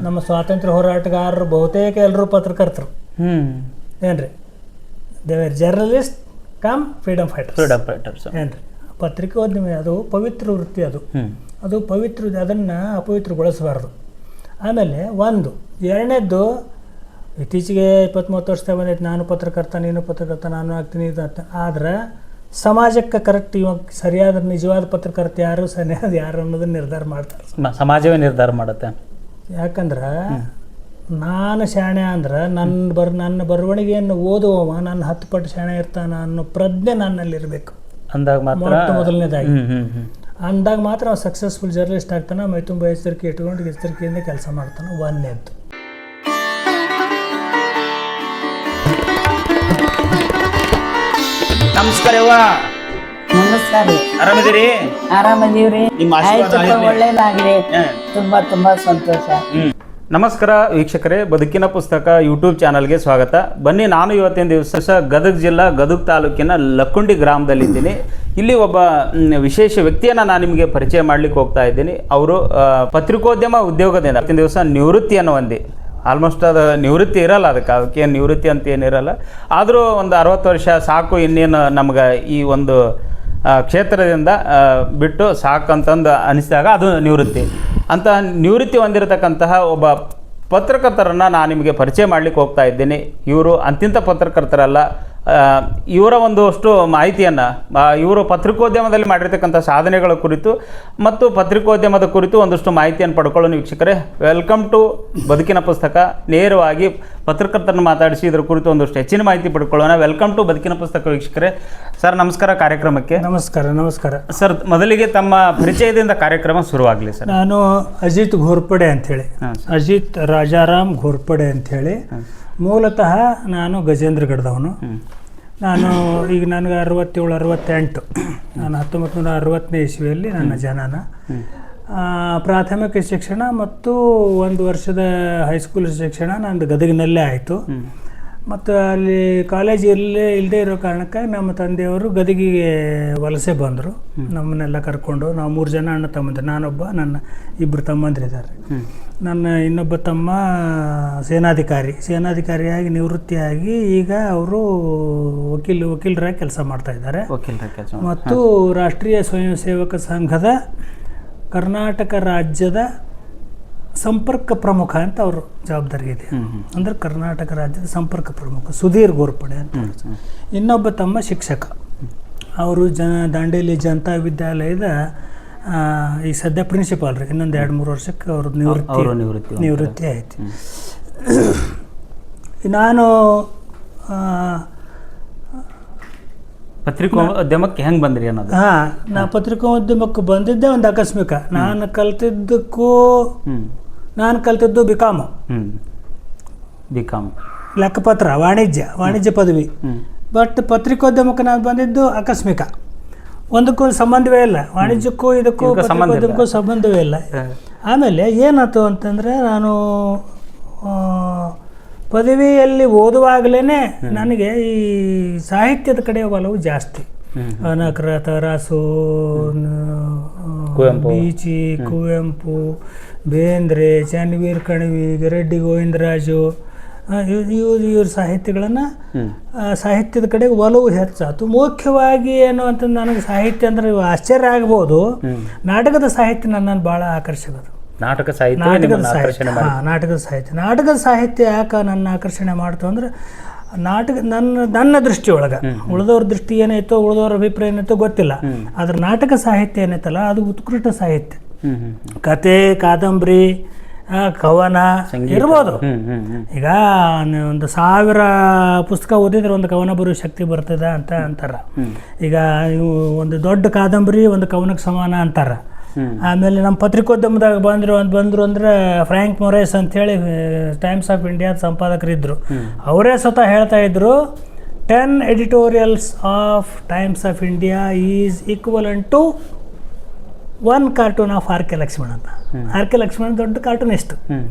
ನಮ್ಮ ಸ್ವಾತಂತ್ರ್ಯ ಹೋರಾಟಗಾರರು ಬಹುತೇಕ ಎಲ್ಲರೂ ಪತ್ರಕರ್ತರು. ಏನ್ರಿ, they are journalist come freedom fighters. ಏನ್ರಿ, ಪತ್ರಿಕೋದ್ಯಮ ಅದು ಪವಿತ್ರ ವೃತ್ತಿ. ಅದು ಪವಿತ್ರ, ಅದನ್ನು ಅಪವಿತ್ರಗೊಳಿಸಬಾರ್ದು. ಆಮೇಲೆ ಎರಡನೇದ್ದು, ಇತ್ತೀಚೆಗೆ 20-30 ವರ್ಷ ಬಂದೈತೆ, ನಾನು ಪತ್ರಕರ್ತ, ನೀನು ಪತ್ರಕರ್ತ, ನಾನು ಆಗ್ತೀನಿ ಅಂತ. ಆದ್ರೆ ಸಮಾಜಕ್ಕೆ ಕರೆಕ್ಟ್ ಇವಾಗ ಸರಿಯಾದ ನಿಜವಾದ ಪತ್ರಕರ್ತ ಯಾರು, ಸರಿಯಾದ ಯಾರು ಅನ್ನೋದನ್ನ ನಿರ್ಧಾರ ಮಾಡ್ತಾರೆ. ಸಮಾಜವೇ ನಿರ್ಧಾರ ಮಾಡುತ್ತೆ. ಯಾಕಂದ್ರೆ ನಾನು ಶಾಣೆ ಅಂದ್ರೆ ನನ್ನ ಬರವಣಿಗೆಯನ್ನು ಓದುವವ ನನ್ನ 10 ಪಟ್ಟು ಶಾಣೆ ಇರ್ತಾನ ಅನ್ನೋ ಪ್ರಜ್ಞೆ ನನ್ನಲ್ಲಿರಬೇಕು. ಅಂದಾಗ ಮಾತ್ರ ಮೊದಲನೇದಾಗಿ ಅಂದಾಗ ಮಾತ್ರ ಅವ್ನು ಸಕ್ಸಸ್ಫುಲ್ ಜರ್ನಲಿಸ್ಟ್ ಆಗ್ತಾನೆ. ಮೈ ತುಂಬ ಎಚ್ಚರಿಕೆಯಿಂದ ಕೆಲಸ ಮಾಡ್ತಾನೆ. ಒಂದನೇದ್ದು. ನಮಸ್ಕಾರ. ನಮಸ್ಕಾರ. ಆರಾಮಿದ್ದೀರಿ? ಆರಾಮದೀವ್ರಿ. ಒಳ್ಳೇದಾಗ್ಲಿ. ತುಂಬಾ ಸಂತೋಷ. ನಮಸ್ಕಾರ ವೀಕ್ಷಕರೇ, ಬದುಕಿನ ಪುಸ್ತಕ ಯೂಟ್ಯೂಬ್ ಚಾನಲ್ಗೆ ಸ್ವಾಗತ. ಬನ್ನಿ, ನಾನು ಇವತ್ತಿನ ದಿವಸ ಗದಗ ಜಿಲ್ಲಾ ಗದಗ ತಾಲೂಕಿನ ಲಕ್ಕುಂಡಿ ಗ್ರಾಮದಲ್ಲಿದ್ದೀನಿ. ಇಲ್ಲಿ ಒಬ್ಬ ವಿಶೇಷ ವ್ಯಕ್ತಿಯನ್ನು ನಾನು ನಿಮಗೆ ಪರಿಚಯ ಮಾಡಲಿಕ್ಕೆ ಹೋಗ್ತಾ ಇದ್ದೀನಿ. ಅವರು ಪತ್ರಿಕೋದ್ಯಮ ಉದ್ಯೋಗದಿಂದ ಇವತ್ತಿನ ದಿವಸ ನಿವೃತ್ತಿಯನ್ನು ಹೊಂದಿ, ಆಲ್ಮೋಸ್ಟ್ ಅದು ನಿವೃತ್ತಿ ಇರಲ್ಲ, ಅದಕ್ಕೆ ನಿವೃತ್ತಿ ಅಂತ ಏನಿರಲ್ಲ, ಆದರೂ ಒಂದು 60 ವರ್ಷ ಸಾಕು, ಇನ್ನೇನು ನಮ್ಗೆ ಈ ಒಂದು ಕ್ಷೇತ್ರದಿಂದ ಬಿಟ್ಟು ಸಾಕಂತಂದು ಅನಿಸಿದಾಗ ಅದು ನಿವೃತ್ತಿ. ಅಂತ ನಿವೃತ್ತಿ ಹೊಂದಿರತಕ್ಕಂತಹ ಒಬ್ಬ ಪತ್ರಕರ್ತರನ್ನು ನಾನು ನಿಮಗೆ ಪರಿಚಯ ಮಾಡಲಿಕ್ಕೆ ಹೋಗ್ತಾ ಇದ್ದೀನಿ. ಇವರು ಅಂತಿಂಥ ಪತ್ರಕರ್ತರಲ್ಲ. ಇವರ ಒಂದಷ್ಟು ಮಾಹಿತಿಯನ್ನು, ಇವರು ಪತ್ರಿಕೋದ್ಯಮದಲ್ಲಿ ಮಾಡಿರ್ತಕ್ಕಂಥ ಸಾಧನೆಗಳ ಕುರಿತು ಮತ್ತು ಪತ್ರಿಕೋದ್ಯಮದ ಕುರಿತು ಒಂದಷ್ಟು ಮಾಹಿತಿಯನ್ನು ಪಡ್ಕೊಳ್ಳೋಣ ವೀಕ್ಷಕರೇ. ವೆಲ್ಕಮ್ ಟು ಬದುಕಿನ ಪುಸ್ತಕ. ನೇರವಾಗಿ ಪತ್ರಕರ್ತರನ್ನು ಮಾತಾಡಿಸಿ ಇದರ ಕುರಿತು ಒಂದಷ್ಟು ಹೆಚ್ಚಿನ ಮಾಹಿತಿ ಪಡ್ಕೊಳ್ಳೋಣ. ವೆಲ್ಕಮ್ ಟು ಬದುಕಿನ ಪುಸ್ತಕ ವೀಕ್ಷಕರೇ. ಸರ್ ನಮಸ್ಕಾರ ಕಾರ್ಯಕ್ರಮಕ್ಕೆ. ನಮಸ್ಕಾರ ಸರ್, ಮೊದಲಿಗೆ ತಮ್ಮ ಪರಿಚಯದಿಂದ ಕಾರ್ಯಕ್ರಮ ಶುರುವಾಗಲಿ ಸರ್. ನಾನು ಅಜಿತ್ ಘೋರ್ಪಡೆ ಅಂಥೇಳಿ, ಅಜಿತ್ ರಾಜಾರಾಮ್ ಘೋರ್ಪಡೆ ಅಂಥೇಳಿ. ಮೂಲತಃ ನಾನು ಗಜೇಂದ್ರಗಢದವನು. ಈಗ ನನಗೆ 67-68. ನಾನು 1960ನೇ ಇಸ್ವಿಯಲ್ಲಿ ನನ್ನ ಜನನ. ಪ್ರಾಥಮಿಕ ಶಿಕ್ಷಣ ಮತ್ತು 1 ವರ್ಷದ ಹೈಸ್ಕೂಲ್ ಶಿಕ್ಷಣ ನಂದು ಗದಗಿನಲ್ಲೇ ಆಯಿತು. ಮತ್ತು ಅಲ್ಲಿ ಕಾಲೇಜ್ ಇಲ್ಲದೇ ಇರೋ ಕಾರಣಕ್ಕಾಗಿ ನಮ್ಮ ತಂದೆಯವರು ಗದಗಿಗೆ ವಲಸೆ ಬಂದರು. ನಮ್ಮನ್ನೆಲ್ಲ ಕರ್ಕೊಂಡು. ನಾವು 3 ಜನ ಅಣ್ಣ ತಮ್ಮಂದಿರು. ನಾನೊಬ್ಬ, ನನ್ನ 2 ತಮ್ಮಂದಿರಿದ್ದಾರೆ. ನನ್ನ ಇನ್ನೊಬ್ಬ ತಮ್ಮ ಸೇನಾಧಿಕಾರಿಯಾಗಿ ನಿವೃತ್ತಿಯಾಗಿ ಈಗ ಅವರು ವಕೀಲರಾಗಿ ಕೆಲಸ ಮಾಡ್ತಾ ಇದ್ದಾರೆ. ಮತ್ತು ರಾಷ್ಟ್ರೀಯ ಸ್ವಯಂ ಸೇವಕ ಸಂಘದ ಕರ್ನಾಟಕ ರಾಜ್ಯದ ಸಂಪರ್ಕ ಪ್ರಮುಖ ಅಂತ ಅವರು ಜವಾಬ್ದಾರಿ ಇದೆ. ಅಂದರೆ ಕರ್ನಾಟಕ ರಾಜ್ಯದ ಸಂಪರ್ಕ ಪ್ರಮುಖ ಸುಧೀರ್ ಗೋರ್ಪಡೆ ಅಂತ. ಇನ್ನೊಬ್ಬ ತಮ್ಮ ಶಿಕ್ಷಕ. ಅವರು ದಾಂಡೇಲಿ ಜನತಾ ವಿದ್ಯಾಲಯದ ಈಗ ಸದ್ಯ ಪ್ರಿನ್ಸಿಪಾಲ್ ರೀ. ಇನ್ನೊಂದು 2-3 ವರ್ಷಕ್ಕೆ ಅವರು ನಿವೃತ್ತಿ ಆಯ್ತು. ನಾನು ಪತ್ರಿಕೋದ್ಯಮಕ್ಕೆ ಹೆಂಗೆ ಬಂದ್ರಿ ಅನ್ನೋದು? ನಾ ಪತ್ರಿಕೋದ್ಯಮಕ್ಕೆ ಬಂದಿದ್ದೆ ಒಂದು ಆಕಸ್ಮಿಕ. ನಾನು ಕಲ್ತಿದ್ದು ಬಿಕಾಮ್ ಲೆಕ್ಕಪತ್ರ, ವಾಣಿಜ್ಯ ಪದವಿ. ಬಟ್ ಪತ್ರಿಕೋದ್ಯಮಕ್ಕೆ ನಾನು ಬಂದಿದ್ದು ಆಕಸ್ಮಿಕ. ಒಂದಕ್ಕೂ ಸಂಬಂಧವೇ ಇಲ್ಲ. ವಾಣಿಜ್ಯಕ್ಕೂ ಇದಕ್ಕೂ ಪತ್ರಿಕೋದ್ಯಮಕ್ಕೂ ಸಂಬಂಧವೇ ಇಲ್ಲ. ಆಮೇಲೆ ಏನಾಯ್ತು ಅಂತಂದರೆ, ನಾನು ಪದವಿಯಲ್ಲಿ ಓದುವಾಗಲೇ ನನಗೆ ಈ ಸಾಹಿತ್ಯದ ಕಡೆ ಒಲವು ಜಾಸ್ತಿ. ಅನಕರ, ತರಾಸು, ಬೀಚಿ, ಕುವೆಂಪು, ಬೇಂದ್ರೆ, ಚನ್ನವೀರ್ ಕಣವಿ, ಗಿರೆಡ್ಡಿ ಗೋವಿಂದರಾಜು, ಇವ್ರ ಸಾಹಿತ್ಯದ ಕಡೆ ಒಲವು ಹೆಚ್ಚಾಯ್ತು. ಮುಖ್ಯವಾಗಿ ಏನು ಅಂತಂದು ನನಗೆ ಸಾಹಿತ್ಯ ಅಂದರೆ ಆಶ್ಚರ್ಯ ಆಗ್ಬೋದು, ನಾಟಕದ ಸಾಹಿತ್ಯ ನನ್ನನ್ನು ಭಾಳ ಆಕರ್ಷಿಸೋದು. ನಾಟಕದ ಸಾಹಿತ್ಯ ಯಾಕೆ ನನ್ನ ಆಕರ್ಷಣೆ ಮಾಡ್ತು ಅಂದರೆ, ನನ್ನ ದೃಷ್ಟಿಯೊಳಗೆ, ಉಳಿದವ್ರ ದೃಷ್ಟಿ ಏನಾಯ್ತೋ, ಉಳಿದವ್ರ ಅಭಿಪ್ರಾಯ ಏನಾಯ್ತೋ ಗೊತ್ತಿಲ್ಲ, ಆದ್ರೆ ನಾಟಕ ಸಾಹಿತ್ಯ ಏನೈತಲ್ಲ ಅದು ಉತ್ಕೃಷ್ಟ ಸಾಹಿತ್ಯ. ಕತೆ, ಕಾದಂಬರಿ, ಕವನ ಇರ್ಬೋದು. ಈಗ 1000 ಪುಸ್ತಕ ಓದಿದ್ರೆ ಒಂದು ಕವನ ಬರೋ ಶಕ್ತಿ ಬರ್ತದ ಅಂತ ಅಂತಾರ. ಈಗ ಒಂದು ದೊಡ್ಡ ಕಾದಂಬರಿ ಒಂದು ಕವನಕ್ಕೆ ಸಮಾನ ಅಂತಾರ. ಆಮೇಲೆ ನಮ್ಮ ಪತ್ರಿಕೋದ್ಯಮದಾಗ ಬಂದರು ಅಂದರೆ ಫ್ರ್ಯಾಂಕ್ ಮೊರೇಸ್ ಅಂಥೇಳಿ ಟೈಮ್ಸ್ ಆಫ್ ಇಂಡಿಯಾದ ಸಂಪಾದಕರಿದ್ದರು. ಅವರೇ ಸ್ವತಃ ಹೇಳ್ತಾ ಇದ್ರು, 10 editorials of Times of India is equivalent to 1 cartoon of R K Laxman ಅಂತ. ಆರ್ ಕೆ ಲಕ್ಷ್ಮಣ್ ದೊಡ್ಡ ಕಾರ್ಟೂನಿಸ್ಟ್.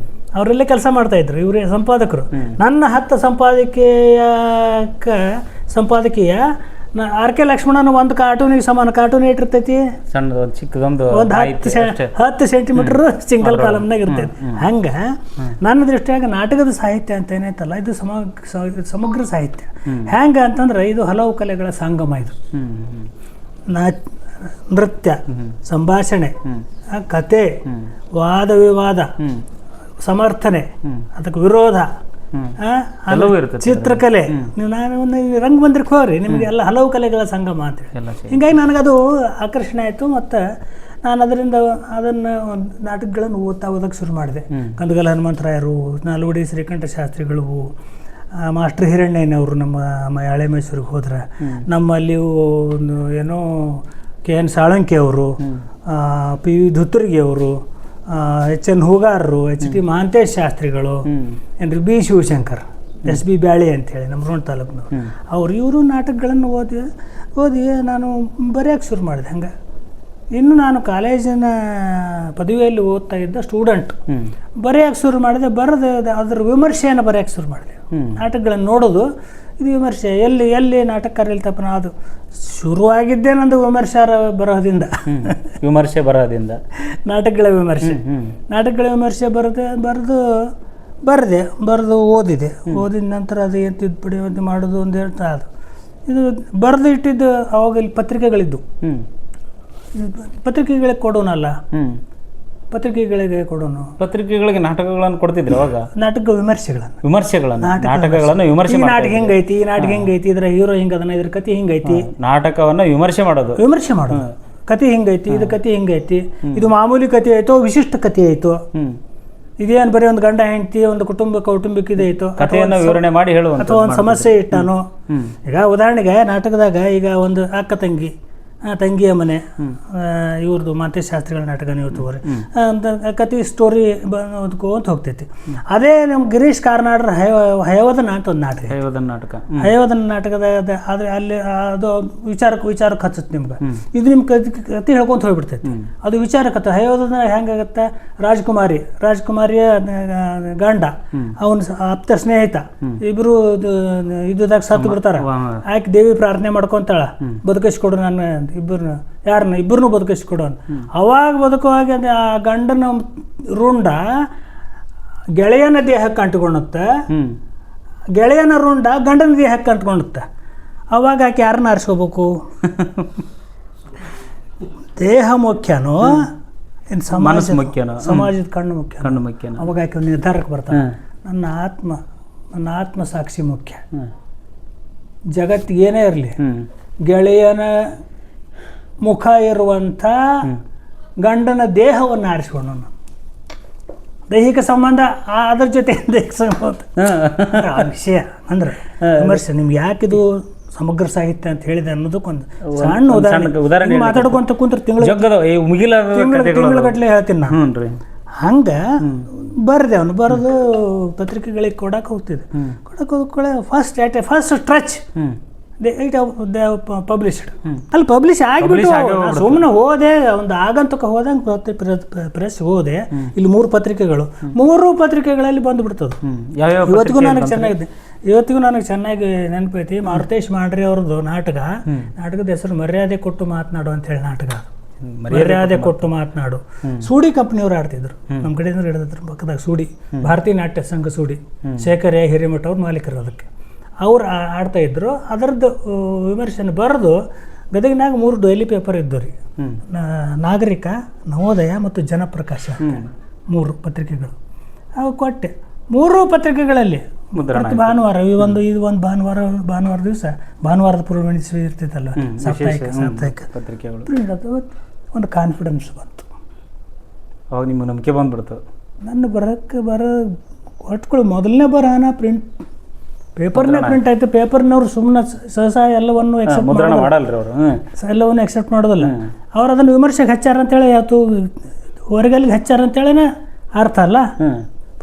ಅವರೆಲ್ಲೇ ಕೆಲಸ ಮಾಡ್ತಾಯಿದ್ರು, ಇವರೇ ಸಂಪಾದಕರು. ನನ್ನ 10 ಸಂಪಾದಕೀಯ ಆರ್ ಕೆ ಲಕ್ಷ್ಮಣನ ಒಂದು ಕಾರ್ಟೂನಿಗೆ ಸಮಾನ ಕಾರ್ಟೂನ್ ಇಟ್ಟಿರ್ತೈತಿ, ಸಣ್ಣದು ಒಂದು ಚಿಕ್ಕದೊಂದು ಒಂದು 10 ಸೆಂಟಿಮೀಟರ್ ಸಿಂಗಲ್ ಕಾಲಮ್ನಾಗ ಇರ್ತೈತಿ. ಹಂಗೆ ನನ್ನ ದೃಷ್ಟಿಯಾಗ ನಾಟಕದ ಸಾಹಿತ್ಯ ಅಂತ ಏನೈತಲ್ಲ, ಇದು ಸಮಗ್ರ ಸಾಹಿತ್ಯ. ಹೆಂಗೆ ಅಂತಂದ್ರೆ ಇದು ಹಲವು ಕಲೆಗಳ ಸಂಗಮ. ಇದು ನೃತ್ಯ, ಸಂಭಾಷಣೆ, ಕತೆ, ವಾದ ವಿವಾದ, ಸಮರ್ಥನೆ, ಅದಕ್ಕೆ ವಿರೋಧ, ಚಿತ್ರಕಲೆ. ನಾನು ಒಂದು ರಂಗಮಂದಿರಕ್ಕೆ ಹೋಗ್ರಿ, ನಿಮಗೆ ಎಲ್ಲ ಹಲವು ಕಲೆಗಳ ಸಂಗಮ ಅಂತೇಳಿ. ಹಿಂಗಾಗಿ ನನಗದು ಆಕರ್ಷಣೆ ಆಯಿತು. ಮತ್ತು ನಾನು ಅದನ್ನು ನಾಟಕಗಳನ್ನು ಓದಕ್ಕೆ ಶುರು ಮಾಡಿದೆ. ಕಂದಗಲ ಹನುಮಂತರಾಯರು, ನಾಲ್ವಡಿ ಶ್ರೀಕಂಠ ಶಾಸ್ತ್ರಿಗಳು, ಮಾಸ್ಟರ್ ಹಿರಣ್ಣಯ್ಯನವರು ನಮ್ಮ ಹಳೆ ಮೈಸೂರಿಗೆ ಹೋದ್ರೆ, ನಮ್ಮಲ್ಲಿ ಏನೋ KN ಸಾಳಂಕಿ ಅವರು, PV ಧುತ್ತುರ್ಗಿ ಅವರು, HN ಹೂಗಾರರು, HT ಮಹಾಂತೇಶ್ ಶಾಸ್ತ್ರಿಗಳು, ಏನ್ರಿ B ಶಿವಶಂಕರ್, SB ಬ್ಯಾಳಿ ಅಂತೇಳಿ ನಮ್ಮ ರೋಣ ತಾಲೂಕಿನವ್ರು, ಇವರು ನಾಟಕಗಳನ್ನು ಓದಿ ನಾನು ಬರೆಯೋಕ್ಕೆ ಶುರು ಮಾಡಿದೆ. ಹಂಗೆ ಇನ್ನು ನಾನು ಕಾಲೇಜಿನ ಪದವಿಯಲ್ಲಿ ಓದ್ತಾ ಇದ್ದ ಸ್ಟೂಡೆಂಟ್ ಬರೆಯೋಕ್ಕೆ ಶುರು ಮಾಡಿದೆ. ಅದರ ವಿಮರ್ಶೆಯನ್ನು ಬರೆಯೋಕ್ಕೆ ಶುರು ಮಾಡಿದೆ. ನಾಟಕಗಳನ್ನು ನೋಡೋದು, ಇದು ವಿಮರ್ಶೆ, ಎಲ್ಲಿ ನಾಟಕಕಾರ ಇಲ್ತಪ್ಪ. ಅದು ಶುರುವಾಗಿದ್ದೇ ನಂದು ವಿಮರ್ಶಾರ ಬರೋದಿಂದ, ನಾಟಕಗಳ ವಿಮರ್ಶೆ ಬರೆದು ಓದಿದೆ. ಓದಿದ ನಂತರ ಅದು ಏನು ತಿದ್ದುಪಡಿ ಅಂತ ಮಾಡೋದು ಅಂತ ಹೇಳ್ತಾ ಅದು ಇದು ಬರೆದು ಇಟ್ಟಿದ್ದು. ಅವಾಗ ಇಲ್ಲಿ ಪತ್ರಿಕೆಗಳಿದ್ದು, ಪತ್ರಿಕೆಗಳಿಗೆ ಕೊಡೋನಲ್ಲ, ಪತ್ರಿಕೆಗಳಿಗೆ ನಾಟಕಗಳನ್ನು ಕೊಡ್ತಿದ್ರು ಅವಾಗ. ನಾಟಕ ವಿಮರ್ಶೆಗಳನ್ನು ಈ ನಾಟಕ ಹೆಂಗೈತಿ, ಇದ್ರ ಹೀರೋ ಹಿಂಗದನ, ಇದ್ರ ಕತೆ ಹಿಂಗೈತಿ, ನಾಟಕವನ್ನು ವಿಮರ್ಶೆ ಮಾಡೋದು. ಕತೆ ಹಿಂಗೈತಿ, ಇದು ಕತೆ ಹಿಂಗೈತಿ, ಇದು ಮಾಮೂಲಿ ಕತೆ ಆಯ್ತು, ವಿಶಿಷ್ಟ ಕತೆ ಆಯ್ತು, ಇದೇನು ಬರೀ ಒಂದು ಗಂಡ ಹೆಂಡತಿ, ಒಂದು ಕೌಟುಂಬಿಕ ಇದಾಯ್ತು, ಕಥೆಯನ್ನು ವಿವರಣೆ ಮಾಡಿ ಹೇಳುವಂತ, ಅಥವಾ ಒಂದು ಸಮಸ್ಯೆ ಇಟ್ಟಾನು. ಈಗ ಉದಾಹರಣೆಗೆ ನಾಟಕದಾಗ ಈಗ ಒಂದು ಅಕ್ಕ ತಂಗಿಯ ಮನೆ, ಇವ್ರದ್ದು ಮಾತೆ ಶಾಸ್ತ್ರಿಗಳ ನಾಟಕ ನೀವು ತಗೋರಿ ಅಂತ ಕತೆ ಸ್ಟೋರಿ ಅಂತ ಹೋಗ್ತೈತಿ. ಅದೇ ನಮ್ಮ ಗಿರೀಶ್ ಕಾರ್ನಾಡ್ರ ಹಯವದನ ಅಂತ ಒಂದು ನಾಟಕ, ಹಯವದನ ನಾಟಕದ ಆದರೆ ಅಲ್ಲಿ ಅದು ವಿಚಾರಕ್ಕೆ ಹಚ್ಚುತ್ತೆ ನಿಮ್ಗೆ. ಇದು ನಿಮ್ಮ ಕತೆ ಹೇಳ್ಕೊಂತ ಹೋಗ್ಬಿಡ್ತೈತಿ. ಅದು ವಿಚಾರಕ್ಕೆ ಹಯವದನ ಹೆಂಗಾಗತ್ತೆ, ರಾಜ್ಕುಮಾರಿಯ ಗಂಡ, ಅವನ ಆಪ್ತ ಸ್ನೇಹಿತ, ಇಬ್ರು ಇದ್ದಾಗ ಸತ್ತು ಬಿಡ್ತಾರ. ಆಕೆ ದೇವಿ ಪ್ರಾರ್ಥನೆ ಮಾಡ್ಕೊಂತಾಳ, ಬದುಕಿಸ್ಕೊಡು ನಾನು ಇಬ್ಬರನ್ನು ಬದುಕಿಸ್ಕೊಡೋನು. ಅವಾಗ ಬದುಕುವಾಗ ಆ ಗಂಡನ ರುಂಡ ಗೆಳೆಯನ ದೇಹಕ್ಕೆ ಅಂಟ್ಕೊಳ್ಳುತ್ತೆ, ಗೆಳೆಯನ ರುಂಡ ಗಂಡನ ದೇಹಕ್ಕೆ ಅಂಟ್ಕೊಳ್ಳುತ್ತೆ. ಅವಾಗ ಆಕೆ ಯಾರನ್ನ ಆರಿಸ್ಕೋಬೇಕು? ದೇಹ ಮುಖ್ಯನೋ ಸಮಾಜದ ಕಣ್ಣು ಮುಖ್ಯ? ಅವಾಗ ಆಕೆ ನಿರ್ಧಾರಕ್ಕೆ ಬರ್ತಾನೆ, ನನ್ನ ಆತ್ಮ ಸಾಕ್ಷಿ ಮುಖ್ಯ. ಜಗತ್ತಿಗೆ ಏನೇ ಇರಲಿ, ಗೆಳೆಯನ ಮುಖ ಇರುವಂಥ ಗಂಡನ ದೇಹವನ್ನು ಆರಿಸ್ಕೊಂಡು ದೈಹಿಕ ಸಂಬಂಧ, ಅದರ ಜೊತೆ ದೈಹಿಕ ಸಂಬಂಧ ಆ ವಿಷಯ ಅಂದ್ರೆ ವಿಮರ್ಶೆ. ನಿಮ್ಗೆ ಯಾಕಿದು ಸಮಗ್ರ ಸಾಹಿತ್ಯ ಅಂತ ಹೇಳಿದೆ ಅನ್ನೋದಕ್ಕೊಂದು ಸಣ್ಣ ಉದಾಹರಣೆ ಮಾತಾಡ್ಕೊಂತ ಕುಂತ್ರೆ ತಿಂಗಳಗಟ್ಟಲೆ ಹೇಳ್ತೀನಿ ನಾನು. ಹಂಗೆ ಬರೆದು ಪತ್ರಿಕೆಗಳಿಗೆ ಕೊಡಕ್ಕೆ ಹೋಗ್ತಿದ್ದೆ. First stretch published. ಅಲ್ಲಿ ಪಬ್ಲಿಷ್ ಆಗಿಬಿಟ್ಟು ಸುಮ್ಮನೆ ಹೋದೆ, ಒಂದು ಆಗಂತಕ ಹೋದಂಗೆ ಪ್ರೆಸ್ ಹೋದೆ. ಇಲ್ಲಿ 3 ಪತ್ರಿಕೆಗಳು, 3 ಪತ್ರಿಕೆಗಳಲ್ಲಿ ಬಂದುಬಿಡ್ತದೆ. ಇವತ್ತಿಗೂ ನನಗೆ ಚೆನ್ನಾಗಿ ನೆನಪೈತಿ. ಮಾರುತೇಶ್ ಮಾಡ್ರಿ ಅವ್ರದ್ದು ನಾಟಕದ ಹೆಸರು ಮರ್ಯಾದೆ ಕೊಟ್ಟು ಮಾತನಾಡು ಅಂತ ಹೇಳಿ ನಾಟಕ. ಮರ್ಯಾದೆ ಕೊಟ್ಟು ಮಾತನಾಡು. ಸೂಡಿ ಕಂಪ್ನಿಯವ್ರು ಆಡ್ತಿದ್ರು, ನಮ್ಮ ಕಡೆಯಿಂದ ಹಿಡಿದ್ರು ಪಕ್ಕದಾಗ. ಸೂಡಿ ಭಾರತೀಯ ನಾಟ್ಯ ಸಂಘ ಸೂಡಿ, ಶೇಖರಯ್ಯ ಹಿರೇಮಠ ಅವ್ರು ಮಾಲೀಕರು. ಅದಕ್ಕೆ ಅವ್ರು ಆಡ್ತಾ ಇದ್ರು. ಅದರದ್ದು ವಿಮರ್ಶೆನ ಬರೆದು ಗದಗಿನಾಗ 3 ಡೈಲಿ ಪೇಪರ್ ಇದ್ದವು ರೀ, ನಾಗರಿಕ, ನವೋದಯ ಮತ್ತು ಜನಪ್ರಕಾಶ ಅಂತ 3 ಪತ್ರಿಕೆಗಳು. ಅವು ಕೊಟ್ಟೆ. 3 ಪತ್ರಿಕೆಗಳಲ್ಲಿ ಭಾನುವಾರ ಇದು ಒಂದು ಭಾನುವಾರ ದಿವಸ ಭಾನುವಾರದ ಪೂರ್ವಣಿಸಿ ಇರ್ತಿತ್ತಲ್ಲ, ಸಾಪ್ತಾಹಿಕ ಪತ್ರಿಕೆಗಳು. ಒಂದು ಕಾನ್ಫಿಡೆನ್ಸ್ ಬಂತು. ಅವಾಗ ನಿಮ್ಗೆ ನಂಬಿಕೆ ಬಂದ್ಬಿಡ್ತು. ನನ್ನ ಒಟ್ಗಳು ಮೊದಲನೇ ಬರಹನ ಪೇಪರ್ನೇ ಪ್ರಿಂಟ್ ಆಯ್ತು. ಪೇಪರ್ನವ್ರು ಸುಮ್ಮನೆ ಸಹಸಾ ಎಲ್ಲವನ್ನು ಎಕ್ಸೆಪ್ಟ್ ಮಾಡೋದಿಲ್ಲ. ಅವ್ರು ಅದನ್ನು ವಿಮರ್ಶೆಗೆ ಹಚ್ಚಾರ ಅಂತೇಳಿ ಆಯ್ತು, ಹೊರಗಲ್ಲಿಗೆ ಹಚ್ಚಾರ ಅಂತೇಳಿನ ಅರ್ಥ ಅಲ್ಲ.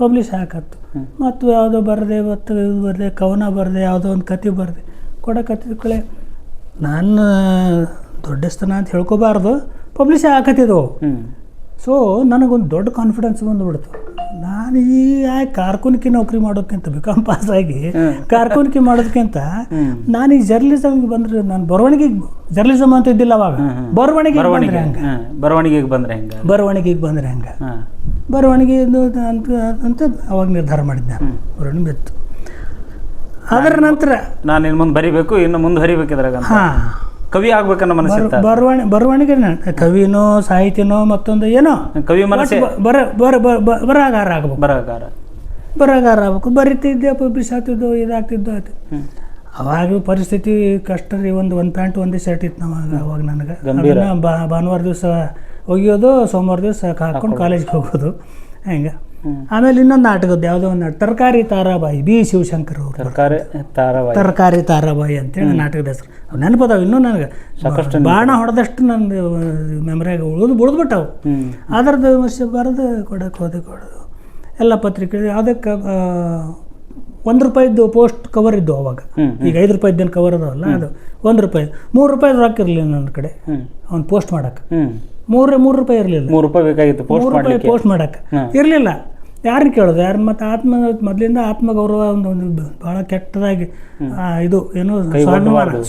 ಪಬ್ಲಿಷ್ ಹಾಕತ್ತು. ಮತ್ತು ಯಾವುದೋ ಬರದೆ, ಕವನ ಬರದೆ, ಯಾವುದೋ ಒಂದು ಕತೆ ಬರದೆ ಕೊಡಕತ್ತಿದ್ಕೊಳ್ಳೆ. ನಾನು ದೊಡ್ಡಸ್ತನ ಅಂತ ಹೇಳ್ಕೊಬಾರ್ದು, ಪಬ್ಲಿಷ್ ಹಾಕತ್ತಿದ್ದವು. ಸೊ ನನಗೊಂದು ದೊಡ್ಡ ಕಾನ್ಫಿಡೆನ್ಸ್ ಬಂದುಬಿಡ್ತು. ನಾನು ಈ ಕಾರ್ಕುನಿಕೆ ನೌಕರಿ ಮಾಡೋಕ್ಕಿಂತ ಬಿಕಾಮ್ ಪಾಸ್ ಆಗಿ ಕಾರ್ಕುನಿಕೆ ಮಾಡೋದಕ್ಕಿಂತ ನಾನು ಈ ಜರ್ನಲಿಸಮ್ಗೆ ಬಂದರೆ, ನಾನು ಜರ್ನಲಿಸಮ್ ಅಂತ ಇದ್ದಿಲ್ಲ ಅವಾಗ, ಬರವಣಿಗೆಗೆ ಬಂದರೆ ಹೆಂಗೆ ಬರವಣಿಗೆ ಅಂತ ಅವಾಗ ನಿರ್ಧಾರ ಮಾಡಿದ್ದೆ ನಾನು. ಬರವಣಿಗೆ ಬಿತ್ತು. ಅದರ ನಂತರ ನಾನು ಇನ್ನು ಮುಂದೆ ಬರಿಬೇಕು, ಇನ್ನು ಮುಂದೆ ಹರಿಬೇಕಿದ್ರಾಗ ಹಾಂ ಕವಿ ಆಗ್ಬೇಕನ್ನೋ ಮನಸ್ಸು. ಬರವಣಿಗೆ ಕವಿನೋ ಸಾಹಿತ್ಯನೋ ಮತ್ತೊಂದು ಏನೋ ಕವಿ ಮನಸ್ಸೇ ಬರಹಗಾರ ಆಗ್ಬೇಕು, ಬರಹಗಾರ ಆಗ್ಬೇಕು. ಬರಿತಿದ್ದೆ, ಪಬ್ಲಿಷ್ ಆಗ್ತಿದ್ದೋ, ಇದಾಗ್ತಿದ್ದೋ ಆಯ್ತು. ಅವಾಗ ಪರಿಸ್ಥಿತಿ ಕಷ್ಟ ರೀ. ಒಂದು ಪ್ಯಾಂಟ್ ಒಂದೇ ಶರ್ಟ್ ಇತ್ತು ನಮಗೆ ಅವಾಗ. ನನಗೆ ಭಾನುವಾರ ದಿವಸ ಒಗೆಯೋದು, ಸೋಮವಾರ ದಿವಸ ಹಾಕೊಂಡು ಕಾಲೇಜ್ಗೆ ಹೋಗೋದು ಹೆಂಗೆ. ಆಮೇಲೆ ಇನ್ನೊಂದು ನಾಟಕದ್ದು ಯಾವುದೋ ಒಂದು ತರಕಾರಿ ತಾರಾಬಾಯಿ, ಬಿ ಶಿವಶಂಕರ್ ಅವರು ತರಕಾರಿ ತಾರಾಬಾಯಿ ಅಂತೇಳಿ ನಾಟಕದ ಹೆಸರು. ಅವು ನೆನಪದಾವ ಇನ್ನೂ ನನಗೆ. ಸಾಕಷ್ಟು ಬಾಣ ಹೊಡೆದಷ್ಟು ನನ್ನ ಮೆಮರಿಯಾಗ ಉಳಿದ್ಬಿಟ್ಟವು. ಅದರದ್ದು ವಿಮರ್ಶೆ ಬರೆದು ಕೊಡೋದು ಎಲ್ಲ ಪತ್ರಿಕೆ. ಅದಕ್ಕೆ ₹1 ಪೋಸ್ಟ್ ಕವರ್ ಇದ್ದು ಅವಾಗ. ಈಗ ₹5 ಕವರ್ ಅದಾವಲ್ಲ, ಅದು ₹1. ₹3 ರೊಕ್ಕ ಇರಲಿಲ್ಲ ನನ್ನ ಕಡೆ ಅವ್ನು ಪೋಸ್ಟ್ ಮಾಡಕ್ಕೆ. ₹3 ಇರಲಿಲ್ಲ. ₹3 ಬೇಕಾಗಿತ್ತು ಪೋಸ್ಟ್ ಮಾಡಕ್ಕೆ ಇರಲಿಲ್ಲ. ಯಾರನ್ನ ಕೇಳೋದು, ಯಾರು? ಮತ್ತು ಮೊದಲಿಂದ ಆತ್ಮಗೌರವ ಒಂದು ಭಾಳ ಕೆಟ್ಟದಾಗಿ ಇದು ಏನು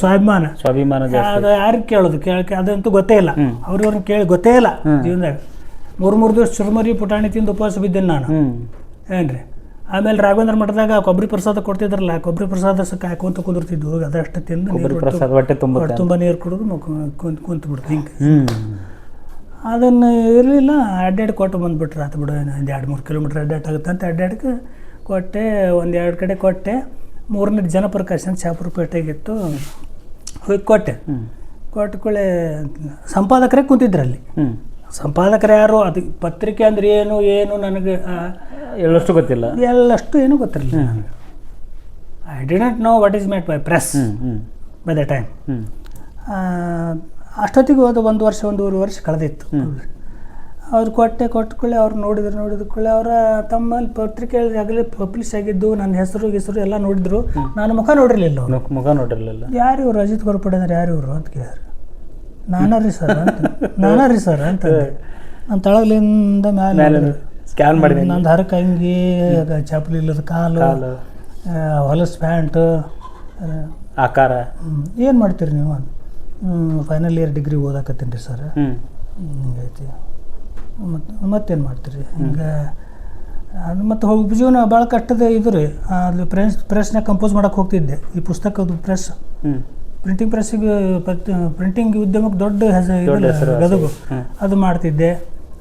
ಸ್ವಾಭಿಮಾನ ಅದು ಯಾರಿಗೆ ಕೇಳೋದು? ಅದಂತೂ ಗೊತ್ತೇ ಇಲ್ಲ. ಅವ್ರವ್ರನ್ನ ಕೇಳಿ ಗೊತ್ತೇ ಇಲ್ಲ ಜೀವನದಾಗ. 3 ದಿವಸ ಚುರುಮರಿ ಪುಟಾಣಿ ತಿಂದು ಉಪವಾಸ ಬಿದ್ದೇನೆ ನಾನು, ಏನ್ರಿ. ಆಮೇಲೆ ರಾಘವೇಂದ್ರ ಮಠದಾಗ ಕೊಬ್ಬರಿ ಪ್ರಸಾದ ಕೊಡ್ತಿದ್ರಲ್ಲ, ಕೊಬ್ಬರಿ ಪ್ರಸಾದ ಕಾಯ್ಕೊಂತ ಕುಂದಿರ್ತಿದ್ವು. ಅದಷ್ಟು ತಿಂದು ತುಂಬ ನೀರು ಕುಡಿದು ಕುಂತು ಬಿಡ್ತು ಹಿಂಗೆ. ಅದನ್ನು ಇರಲಿಲ್ಲ, ಅಡ್ಡಾಡಿ ಕೊಟ್ಟು ಬಂದುಬಿಟ್ರೆ ಆತು ಬಿಡು, ಒಂದು 2-3 ಕಿಲೋಮೀಟ್ರ್ ಅಡ್ಡಾಟಾಗುತ್ತೆ ಅಂತ ಅಡ್ಡಾಡಕ್ಕೆ ಕೊಟ್ಟೆ. 1-2 ಕಡೆ ಕೊಟ್ಟೆ. 3ನೇ ಜನಪ್ರಕಾಶ್ ಅಂತ ಶಾಪುರಪೇಟೆಗಿತ್ತು, ಹೋಗಿ ಕೊಟ್ಟೆ. ಕೊಟ್ಟಕೊಳ್ಳೆ ಸಂಪಾದಕರೇ ಕೂತಿದ್ರಲ್ಲಿ. ಸಂಪಾದಕರು ಯಾರು? ಅದು ಪತ್ರಿಕೆ ಅಂದ್ರೆ ಏನು ನನಗೆ ಎಳ್ಳಷ್ಟು ಗೊತ್ತಿಲ್ಲ, ಏನು ಗೊತ್ತಿರಲಿಲ್ಲ ನನಗೆ. I didn't know what is made by press by the time. ಅಷ್ಟೊತ್ತಿಗೆ ಹೋದ 1 ವರ್ಷ 1.5 ವರ್ಷ ಕಳೆದಿತ್ತು. ಅವ್ರು ಕೊಟ್ಟಕೊಳ್ಳೆ ಅವ್ರು ನೋಡಿದ್ಕೊಳ್ಳೆ ಅವರ ತಮ್ಮಲ್ಲಿ ಪತ್ರಿಕೆ ಆಗಲಿ ಪಬ್ಲಿಷ್ ಆಗಿದ್ದು ನನ್ನ ಹೆಸರು ಎಲ್ಲ ನೋಡಿದ್ರು. ನಾನು ಮುಖ ನೋಡಿರಲಿಲ್ಲ. ಯಾರು ಇವರು? ಅಜಿತ್ ಗೋರ್ಪಡೆ ಅಂದ್ರೆ ಯಾರು ಇವರು ಅಂತ ಕೇಳಿದ್ರು. ನಾನಾರಿ ಸರ್ ಅಂತ ನಾನು ತಳಗಲಿಂದ ಮೇಲೆ ಸ್ಕ್ಯಾನ್ ಮಾಡಿ ನಂದು ಹರಕ ಅಂಗಿ, ಚಪ್ಪಲಿ ಇಲ್ಲದ ಕಾಲು, ಹೊಲಸು ಪ್ಯಾಂಟು, ಆಕಾರ. ಏನು ಮಾಡ್ತೀರಿ ನೀವು? ಫೈನಲ್ ಇಯರ್ ಡಿಗ್ರಿ ಓದಾಕತ್ತೀನಿ ರೀ ಸರ್. ಹಿಂಗೈತಿ. ಮತ್ತೇನು ಮಾಡ್ತೀರಿ ಹಿಂಗೆ? ಅದು ಮತ್ತು ಉಪಜೀವನ ಭಾಳ ಕಷ್ಟದ ಇದು ರೀ. ಅಲ್ಲಿ ಪ್ರೆಸ್ನಾಗ ಕಂಪೋಸ್ ಮಾಡೋಕೆ ಹೋಗ್ತಿದ್ದೆ. ಈ ಪುಸ್ತಕದ್ದು ಪ್ರೆಸ್, ಪ್ರಿಂಟಿಂಗ್ ಪ್ರೆಸ್ಸಿಗೆ ಪ್ರಿಂಟಿಂಗ್ ಉದ್ಯಮಕ್ಕೆ ದೊಡ್ಡ ಹೆಸರು ಗದಗು. ಅದು ಮಾಡ್ತಿದ್ದೆ.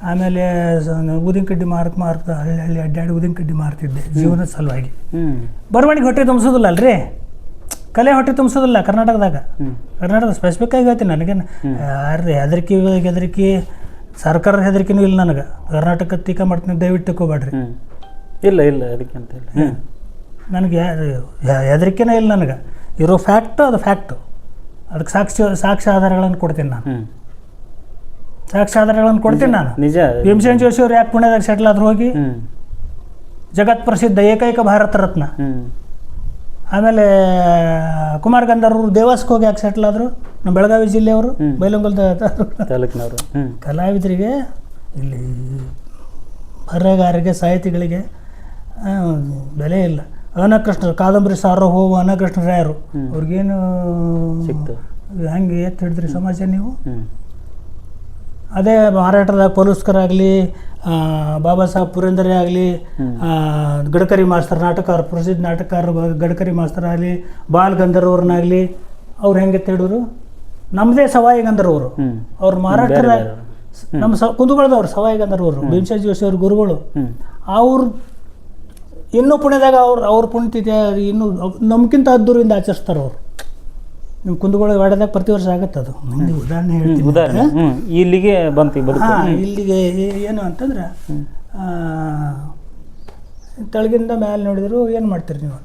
ಆಮೇಲೆ ಊದಿನ ಕಡ್ಡಿ ಮಾರ್ತಾ ಹಳ್ಳಿ ಅಡ್ಡಾಡಿ ಊದಿನ ಕಡ್ಡಿ ಮಾರ್ತಿದ್ದೆ ಜೀವನದ ಸಲುವಾಗಿ. ಬರವಣಿಗೆ ಹೊಟ್ಟೆ ತುಂಬಿಸೋದಿಲ್ಲ ಅಲ್ರಿ, ಕಲೆ ಹೊಟ್ಟೆ ತುಂಬಿಸೋದಿಲ್ಲ ಕರ್ನಾಟಕದಾಗ. ಕರ್ನಾಟಕದ ಸ್ಪೆಸಿಫಿಕ್ ಆಗಿ ಹೇಳ್ತೀನಿ. ನನಗೇನು ಯಾರು ಹೆದರಿಕೆ ಸರ್ಕಾರದ ಹೆದರಿಕೆನೂ ಇಲ್ಲ ನನಗೆ. ಕರ್ನಾಟಕ ಟೀಕಾ ಮಾಡ್ತೀನಿ, ದಯವಿಟ್ಟು ತಿಳ್ಕೊಬೇಡ್ರಿ. ಇಲ್ಲ ಅದಕ್ಕೆ ಅಂತ ಇಲ್ಲ, ನನಗೆ ಹೆದರಿಕೆನೇ ಇಲ್ಲ. ನನಗೆ ಇರೋ ಅದು ಫ್ಯಾಕ್ಟು. ಅದಕ್ಕೆ ಸಾಕ್ಷಿ ಆಧಾರಗಳನ್ನು ಕೊಡ್ತೀನಿ ನಾನು. ನಿಜ. ಭೀಮಸೇನ್ ಜೋಶಿ ಅವ್ರು ಯಾಕೆ ಪುಣ್ಯದಾಗ ಸೆಟ್ಲ್ ಆದ್ರು ಹೋಗಿ? ಜಗತ್ ಪ್ರಸಿದ್ಧ ಏಕೈಕ ಭಾರತ ರತ್ನ. ಆಮೇಲೆ ಕುಮಾರ್ ಗಂಧರ್ವರು ದೇವಾಸಕ್ಕೆ ಹೋಗಿ ಯಾಕೆ ಸೆಟ್ಲ್ ಆದರು? ನಮ್ಮ ಬೆಳಗಾವಿ ಜಿಲ್ಲೆಯವರು, ಬೈಲಂಗಲ್ದ ತಾಲೂಕಿನವರು. ಕಲಾವಿದರಿಗೆ, ಇಲ್ಲಿ ಬರಹಗಾರರಿಗೆ, ಸಾಹಿತಿಗಳಿಗೆ ಬೆಲೆ ಇಲ್ಲ. ಅನಕೃಷ್ಣ ಕಾದಂಬರಿ ಸಾರ್ವಭೌಮ ಅನಕೃಷ್ಣ ರಾಯರು ಅವ್ರಿಗೇನು ಹೆಂಗೆ ಎತ್ತು ಹಿಡಿದ್ರಿ ಸಮಾಜ ನೀವು? ಅದೇ ಮಾರಾಟದಾಗ ಪೋಲುಸ್ಕರ್ ಆಗಲಿ, ಬಾಬಾ ಸಾಹೇಬ್ ಪುರಂದರೆ ಆಗಲಿ, ಗಡ್ಕರಿ ಮಾಸ್ತರ್ ನಾಟಕಕಾರ, ಪ್ರಸಿದ್ಧ ನಾಟಕಕಾರ ಗಡ್ಕರಿ ಮಾಸ್ತರ್ ಆಗಲಿ, ಬಾಲ್ ಗಂಧರ್ವ್ರನ್ನಾಗಲಿ, ಅವ್ರು ಹೆಂಗೆ ತಿಳಿದ್ರು? ನಮ್ಮದೇ ಸವಾಯಿ ಗಂಧರ್ವರು. ಅವ್ರು ಮಾರಾಟದಾಗ ನಮ್ಮ ಕುಂದುಗಳದವ್ರು ಸವಾಯಿ ಗಂಧರ್ವರು, ಭೀಮಸೇನ್ ಜೋಶಿ ಅವ್ರ ಗುರುಗಳು. ಅವ್ರು ಇನ್ನೂ ಪುಣ್ಯದಾಗ ಅವ್ರ ಪುಣ್ಯತಿಥಿ ಇನ್ನೂ ನಮ್ಗಿಂತ ಅದ್ದೂರಿಂದ ಆಚರಿಸ್ತಾರೆ ಅವರು. ನಿಮ್ಮ ಕುಂದಗೋಳ ವಾಡ್ಯದಾಗ ಪ್ರತಿ ವರ್ಷ ಆಗುತ್ತೆ ಅದು. ನಿಮಗೆ ಉದಾಹರಣೆ ಹೇಳ್ತೀನಿ. ಇಲ್ಲಿಗೆ ಬಂತು. ಇಲ್ಲಿಗೆ ಏನು ಅಂತಂದ್ರೆ ತೆಳಗಿಂದ ಮೇಲೆ ನೋಡಿದ್ರು ಏನು ಮಾಡ್ತೀರಿ ನೀವು?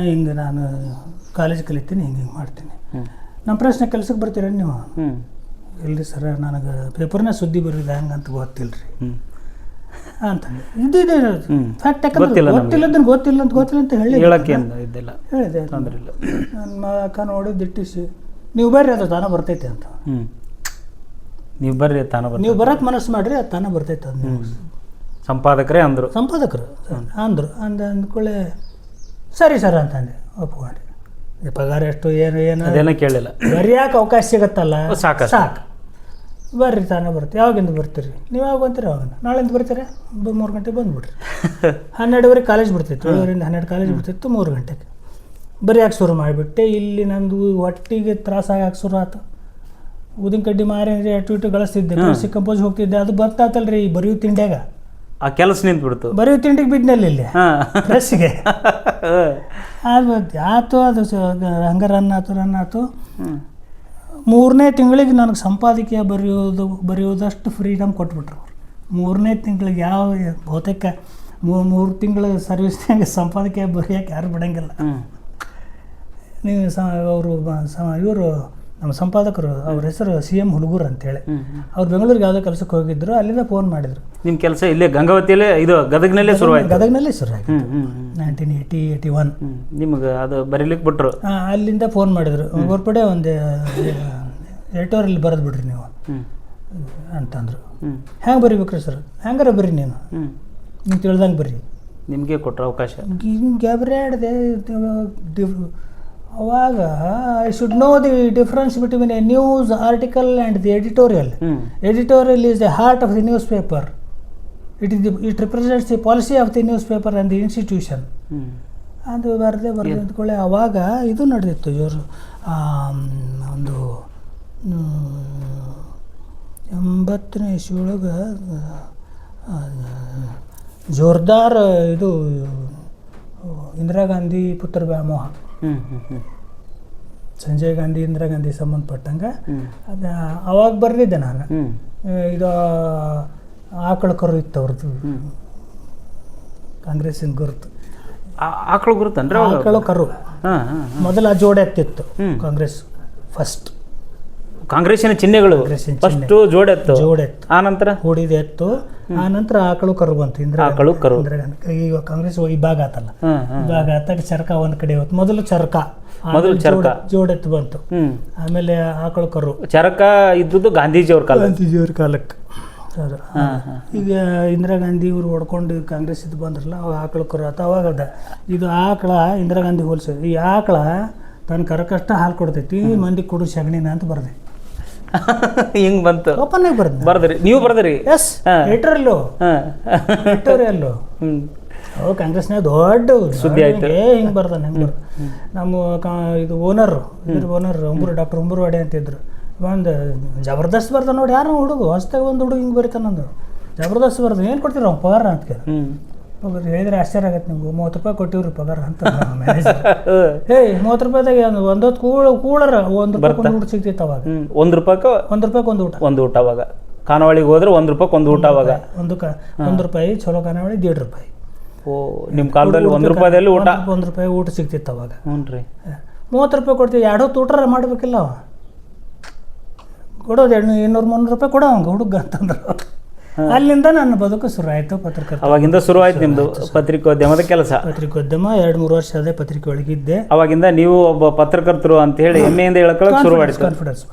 ಹಿಂಗೆ ನಾನು ಕಾಲೇಜ್ ಕಲಿತೀನಿ, ಹಿಂಗೆ ಮಾಡ್ತೀನಿ. ನಮ್ಮ ಪ್ರಶ್ನೆ ಕೆಲಸಕ್ಕೆ ಬರ್ತೀರ ನೀವು? ಇಲ್ರಿ ಸರ, ನನಗೆ ಪೇಪರ್ನ ಸುದ್ದಿ ಬರೋದು ಹೆಂಗೆ ಅಂತ ಗೊತ್ತಿಲ್ಲ ರೀ ಅಂತಂದು. ಇದು ಫ್ಯಾಕ್ಟ್. ಯಾಕಂದ್ರೆ ಗೊತ್ತಿಲ್ಲ ಅಂತ ಹೇಳಿದೆ. ನನ್ನ ಅಕ್ಕ ನೋಡಿ ದಿಟ್ಟಿಸಿ, ನೀವು ಬರ್ರಿ ಅದು ತಾನ ಬರ್ತೈತೆ ಅಂತ. ನೀವು ಬರ್ರಿ ತಾನ ಬರ್ರಿ ನೀವು ಬರಕ್ಕೆ ಮನಸ್ಸು ಮಾಡ್ರಿ ಅದು ತಾನೇ ಬರ್ತೈತೆ ಅದು ನೀವು ಸಂಪಾದಕರೇ ಅಂದರು. ಸಂಪಾದಕರು ಅಂದರು ಅಂದ್ಕೊಳ್ಳೆ ಸರಿ ಸರ್ ಅಂತಂದೆ ಒಪ್ಕೊಂಡೆ. ಪಗಾರ ಎಷ್ಟು ಏನು ಅದೇನೋ ಕೇಳಿಲ್ಲ. ಬರೆಯೋಕೆ ಅವಕಾಶ ಸಿಗತ್ತಲ್ಲ ಸಾಕು. ಬರ್ರಿ ತಾನೇ ಬರ್ತೀವಿ. ಯಾವಾಗಿಂದ ಬರ್ತೀರಿ ನೀವು ಯಾವಾಗ ಬಂತೀರಿ ಅವಾಗ ನಾಳೆಯಿಂದ ಬರ್ತೀರಾ 3 ಗಂಟೆಗೆ ಬಂದುಬಿಡ್ರಿ. 12ವರೆಗೆ ಕಾಲೇಜ್ ಬಿಡ್ತಿತ್ತು, 12ರಿಂದ 12 ಕಾಲೇಜ್ ಬಿಡ್ತಿತ್ತು. 3 ಗಂಟೆಗೆ ಬರೆಯೋಕೆ ಶುರು ಮಾಡಿಬಿಟ್ಟೆ. ಇಲ್ಲಿ ನಂದು ಹೊಟ್ಟಿಗೆ ತ್ರಾಸಾಗಕ್ಕೆ ಶುರು ಆಯ್ತು. ಊದಿನ ಕಡ್ಡಿ ಮಾರಿ ಇಟ್ಟು ಗಳಿಸ್ತಿದ್ದೆ, ಕೃಷಿ ಕಂಪೋಸ್ ಹೋಗ್ತಿದ್ದೆ. ಅದು ಬರ್ತಾತಲ್ರಿ ಈ ಬರೆಯೋ ತಿಂಡ್ಯಾಗ ಆ ಕೆಲಸ ನಿಂತ್ಬಿಡ್ತು. ಬರೆಯೋ ತಿಂಡಿಗೆ ಬಿದ್ದಲ್ಲಿ ಇಲ್ಲಿ ಪ್ರೆಸ್ಸಿಗೆ ಅದು ಆಯ್ತು. ಅದು ಹಂಗೆ ರನ್ ಆಯ್ತು. 3ನೇ ತಿಂಗಳಿಗೆ ನನಗೆ ಸಂಪಾದಕೀಯ ಬರೆಯೋದಷ್ಟು ಫ್ರೀಡಮ್ ಕೊಟ್ಬಿಟ್ರು ಅವ್ರು. 3ನೇ ತಿಂಗಳಿಗೆ ಯಾವ ಬಹುತೇಕ 3 ತಿಂಗಳ ಸರ್ವಿಸ್ನಾಗ ಸಂಪಾದಕೀಯ ಬರೆಯೋಕೆ ಯಾರು ಬಿಡೋಂಗಿಲ್ಲ. ನೀವು ಅವರು ಇವರು ನಮ್ಮ ಸಂಪಾದಕರು ಅವ್ರ ಹೆಸರು CM ಹುಡುಗರು ಅಂತೇಳಿ, ಅವ್ರು ಬೆಂಗಳೂರಿಗೆ ಯಾವುದೋ ಕೆಲಸಕ್ಕೆ ಹೋಗಿದ್ರು. ಅಲ್ಲಿಂದ ಫೋನ್ ಮಾಡಿದ್ರು. ನಿಮ್ಮ ಕೆಲಸ ಇಲ್ಲೇ ಗಂಗಾವತಿಯಲ್ಲೇ ಇದು ಗದಗ್ನಲ್ಲೇ ಶುರುವಾಯಿತು? ಗದಗ್ನಲ್ಲೇ ಶುರುವಾಯಿತು 1980-81. ನಿಮ್ಗೆ ಅದು ಬರೀಲಿಕ್ಕೆ ಬಿಟ್ರು? ಅಲ್ಲಿಂದ ಫೋನ್ ಮಾಡಿದ್ರು. ಹೊರಪಡೆ ಒಂದು ಎಡಿಟೋರಿಯಲ್ ಬರೆದು ಬಿಡ್ರಿ ನೀವು ಅಂತಂದರು. ಹೆಂಗೆ ಬರೀಬೇಕ್ರಿ ಸರ್? ಹೆಂಗಾರ ಬರ್ರಿ ನೀವು ತಿಳಿದಂಗೆ ಬರ್ರಿ. ನಿಮಗೆ ಕೊಟ್ಟರು ಅವಕಾಶ? ಗ್ಯಾಬ್ರಾಡ್ದೆ ಅವಾಗ. I should know the difference between A news article and the editorial. Editorial is the heart of the news paper. It represents the policy of the news paper and the institution. ಅದು ಬರದೆ ಅಂದ್ಕೊಳ್ಳೆ ಅವಾಗ ಇದು ನಡೆದಿತ್ತು. ಇವರು ಒಂದು 80ನೇ ಇಸ್ವಿಯೊಳಗೆ ಜೋರ್ದಾರ್ ಇದು ಇಂದಿರಾ ಗಾಂಧಿ ಪುತ್ರ ವ್ಯಾಮೋಹ, ಸಂಜಯ್ ಗಾಂಧಿ ಇಂದಿರಾ ಗಾಂಧಿ ಸಂಬಂಧಪಟ್ಟಂಗೆ ಅದು ಅವಾಗ ಬರೆದಿದ್ದೆ ನಾನು. ಇದು ಆಕಳ ಕರು ಇತ್ತು ಅವ್ರದ್ದು, ಕಾಂಗ್ರೆಸ್ಸಿನ ಗುರುತು. ಆಕಳು ಗುರುತನ್ರಿ? ಆಕಳು ಕರು ಮೊದಲ ಜೋಡೆತ್ತಿತ್ತು ಕಾಂಗ್ರೆಸ್. ಫಸ್ಟ್ ಕಾಂಗ್ರೆಸ್ಸಿನ ಚಿಹ್ನೆಗಳು ಫಸ್ಟ್ ಜೋಡೆತ್ತು. ಆನಂತರ ಹೂಡಿದೆ ಎತ್ತು. ಆನಂತರ ಆಕಳು ಕರು ಬಂತು. ಆಕಳು ಕರು. ಈಗ ಕಾಂಗ್ರೆಸ್ ಇಬ್ಬಾಗ ಆತಲ್ಲ, ಇಬ್ಬಾಗ ಆತಾಗ ಚರಕ ಒಂದ್ ಕಡೆ ಹೋಯ್ತು. ಮೊದಲು ಚರಕ ಜೋಡೆತ್ತು ಬಂತು. ಆಮೇಲೆ ಆಕಳು ಕರು. ಚರಕ ಇದ್ದುದು ಗಾಂಧೀಜಿಯವ್ರ ಕಾಲಕ್ಕೆ. ಈಗ ಇಂದಿರಾ ಗಾಂಧಿ ಇವ್ರು ಹೊಡ್ಕೊಂಡು ಕಾಂಗ್ರೆಸ್ ಇದು ಬಂದ್ರಲ್ಲ, ಅವಾಗ ಆಕಳು ಕರು ಆತ. ಅವಾಗ ಅದ ಇದು ಆಕಳ ಇಂದಿರಾ ಗಾಂಧಿ ಹೋಲಿಸಿದ್ರು. ಈ ಆಕಳ ತನ್ನ ಕರಕಷ್ಟ ಹಾಲು ಕೊಡ್ತೈತಿ, ಮಂದಿ ಕೊಡು ಸಗಣಿನ ಅಂತ ಬರ್ದೆ. ಹಿಂಗ್ ಬಂತು. ಓಪನ್ ಆಗಿ ಬರ್ದ್ರಿ ನೀವು? ಬರ್ದ್ರಿ? ಎಸ್. ಎಡಿಟೋರಿಯಲ್ಲು ಕಾಂಗ್ರೆಸ್ನಾಗ ದೊಡ್ಡ ಸುದ್ದಿ ಆಯ್ತು. ಹಿಂಗೆ ಬರ್ದಾನೆ ಹೆಂಗೆ ನಮ್ಮ ಇದು ಓನರ್ ಡಾಕ್ಟರ್ ಉಂಬುರವಾಡೆ ಅಂತಿದ್ರು. ಒಂದು ಜಬರ್ದಸ್ತ್ ಬರ್ದ ನೋಡಿ. ಯಾರು ಹುಡುಗ ಹೊಸ್ತಾಗ ಒಂದು ಹುಡುಗ ಹಿಂಗೆ ಬರೀತಾನಂದು ಜಬರ್ದಸ್ತ್ ಬರ್ದು. ಏನು ಕೊಡ್ತೀರ ಅವ್ನು ಪಗಾರ ಅಂತ ಕೇಳಿ ಹೇಳಿದ್ರೆ ಆಶ್ಚರ್ಯ ಆಗತ್ತೆ ನಿಮ್ಗೆ. 30 ರೂಪಾಯಿ ಕೊಟ್ಟಿವ್ರಿ ಪಗಾರ ಅಂತ ಮ್ಯಾನೇಜರ್. 30 ರೂಪಾಯಿದಾಗ ಒಂದು ಹೊತ್ತು ಕೂಳರ $1 ಊಟ ಸಿಗ್ತಿತ್ತು ಅವಾಗ. $1 ಒಂದು ಊಟ ಅವಾಗ. ಖಾನಾವಳಿಗೆ ಹೋದ್ರೆ $1 ಒಂದು ಊಟ ಅವಾಗ. $1 ಚಲೋ ಖಾನಾವಳಿ $1.5. ಓ, ನಿಮ್ಮ ಕಾಲದಲ್ಲಿ $1 ಊಟ? $1 ಊಟ ಸಿಗ್ತಿತ್ತು ಅವಾಗ. ಹ್ಞೂ ರೀ. 30 ರೂಪಾಯಿ ಕೊಡ್ತೀವಿ. 2 ಹೊತ್ತು ಊಟ ಮಾಡ್ಬೇಕಿಲ್ಲ ಅವ. ಕೊಡೋದು 200-300 ರೂಪಾಯಿ ಕೊಡೋ ಅವಂಗ ಹುಡುಗ ಅಂತಂದ್ರು. ಅಲ್ಲಿಂದ ನನ್ನ ಬದುಕು ಶುರು ಆಯಿತು. ಪತ್ರಕರ್ತ ಅವಾಗಿಂದ ಶುರು ಆಯ್ತು ನಿಮ್ಮದು ಪತ್ರಿಕೋದ್ಯಮದ ಕೆಲಸ? ಪತ್ರಿಕೋದ್ಯಮ 2-3 ವರ್ಷ ಅದೇ ಪತ್ರಿಕೆ ಒಳಗಿದ್ದೆ. ಅವಾಗಿಂದ ನೀವು ಒಬ್ಬ ಪತ್ರಕರ್ತರು ಅಂತ ಹೇಳಿ ಹೆಮ್ಮೆಯಿಂದ ಹೇಳ್ಕೊಳ್ಳೋಕೆ ಶುರು ಮಾಡಿತ್ತು. ಕಾನ್ಫಿಡೆನ್ಸ್.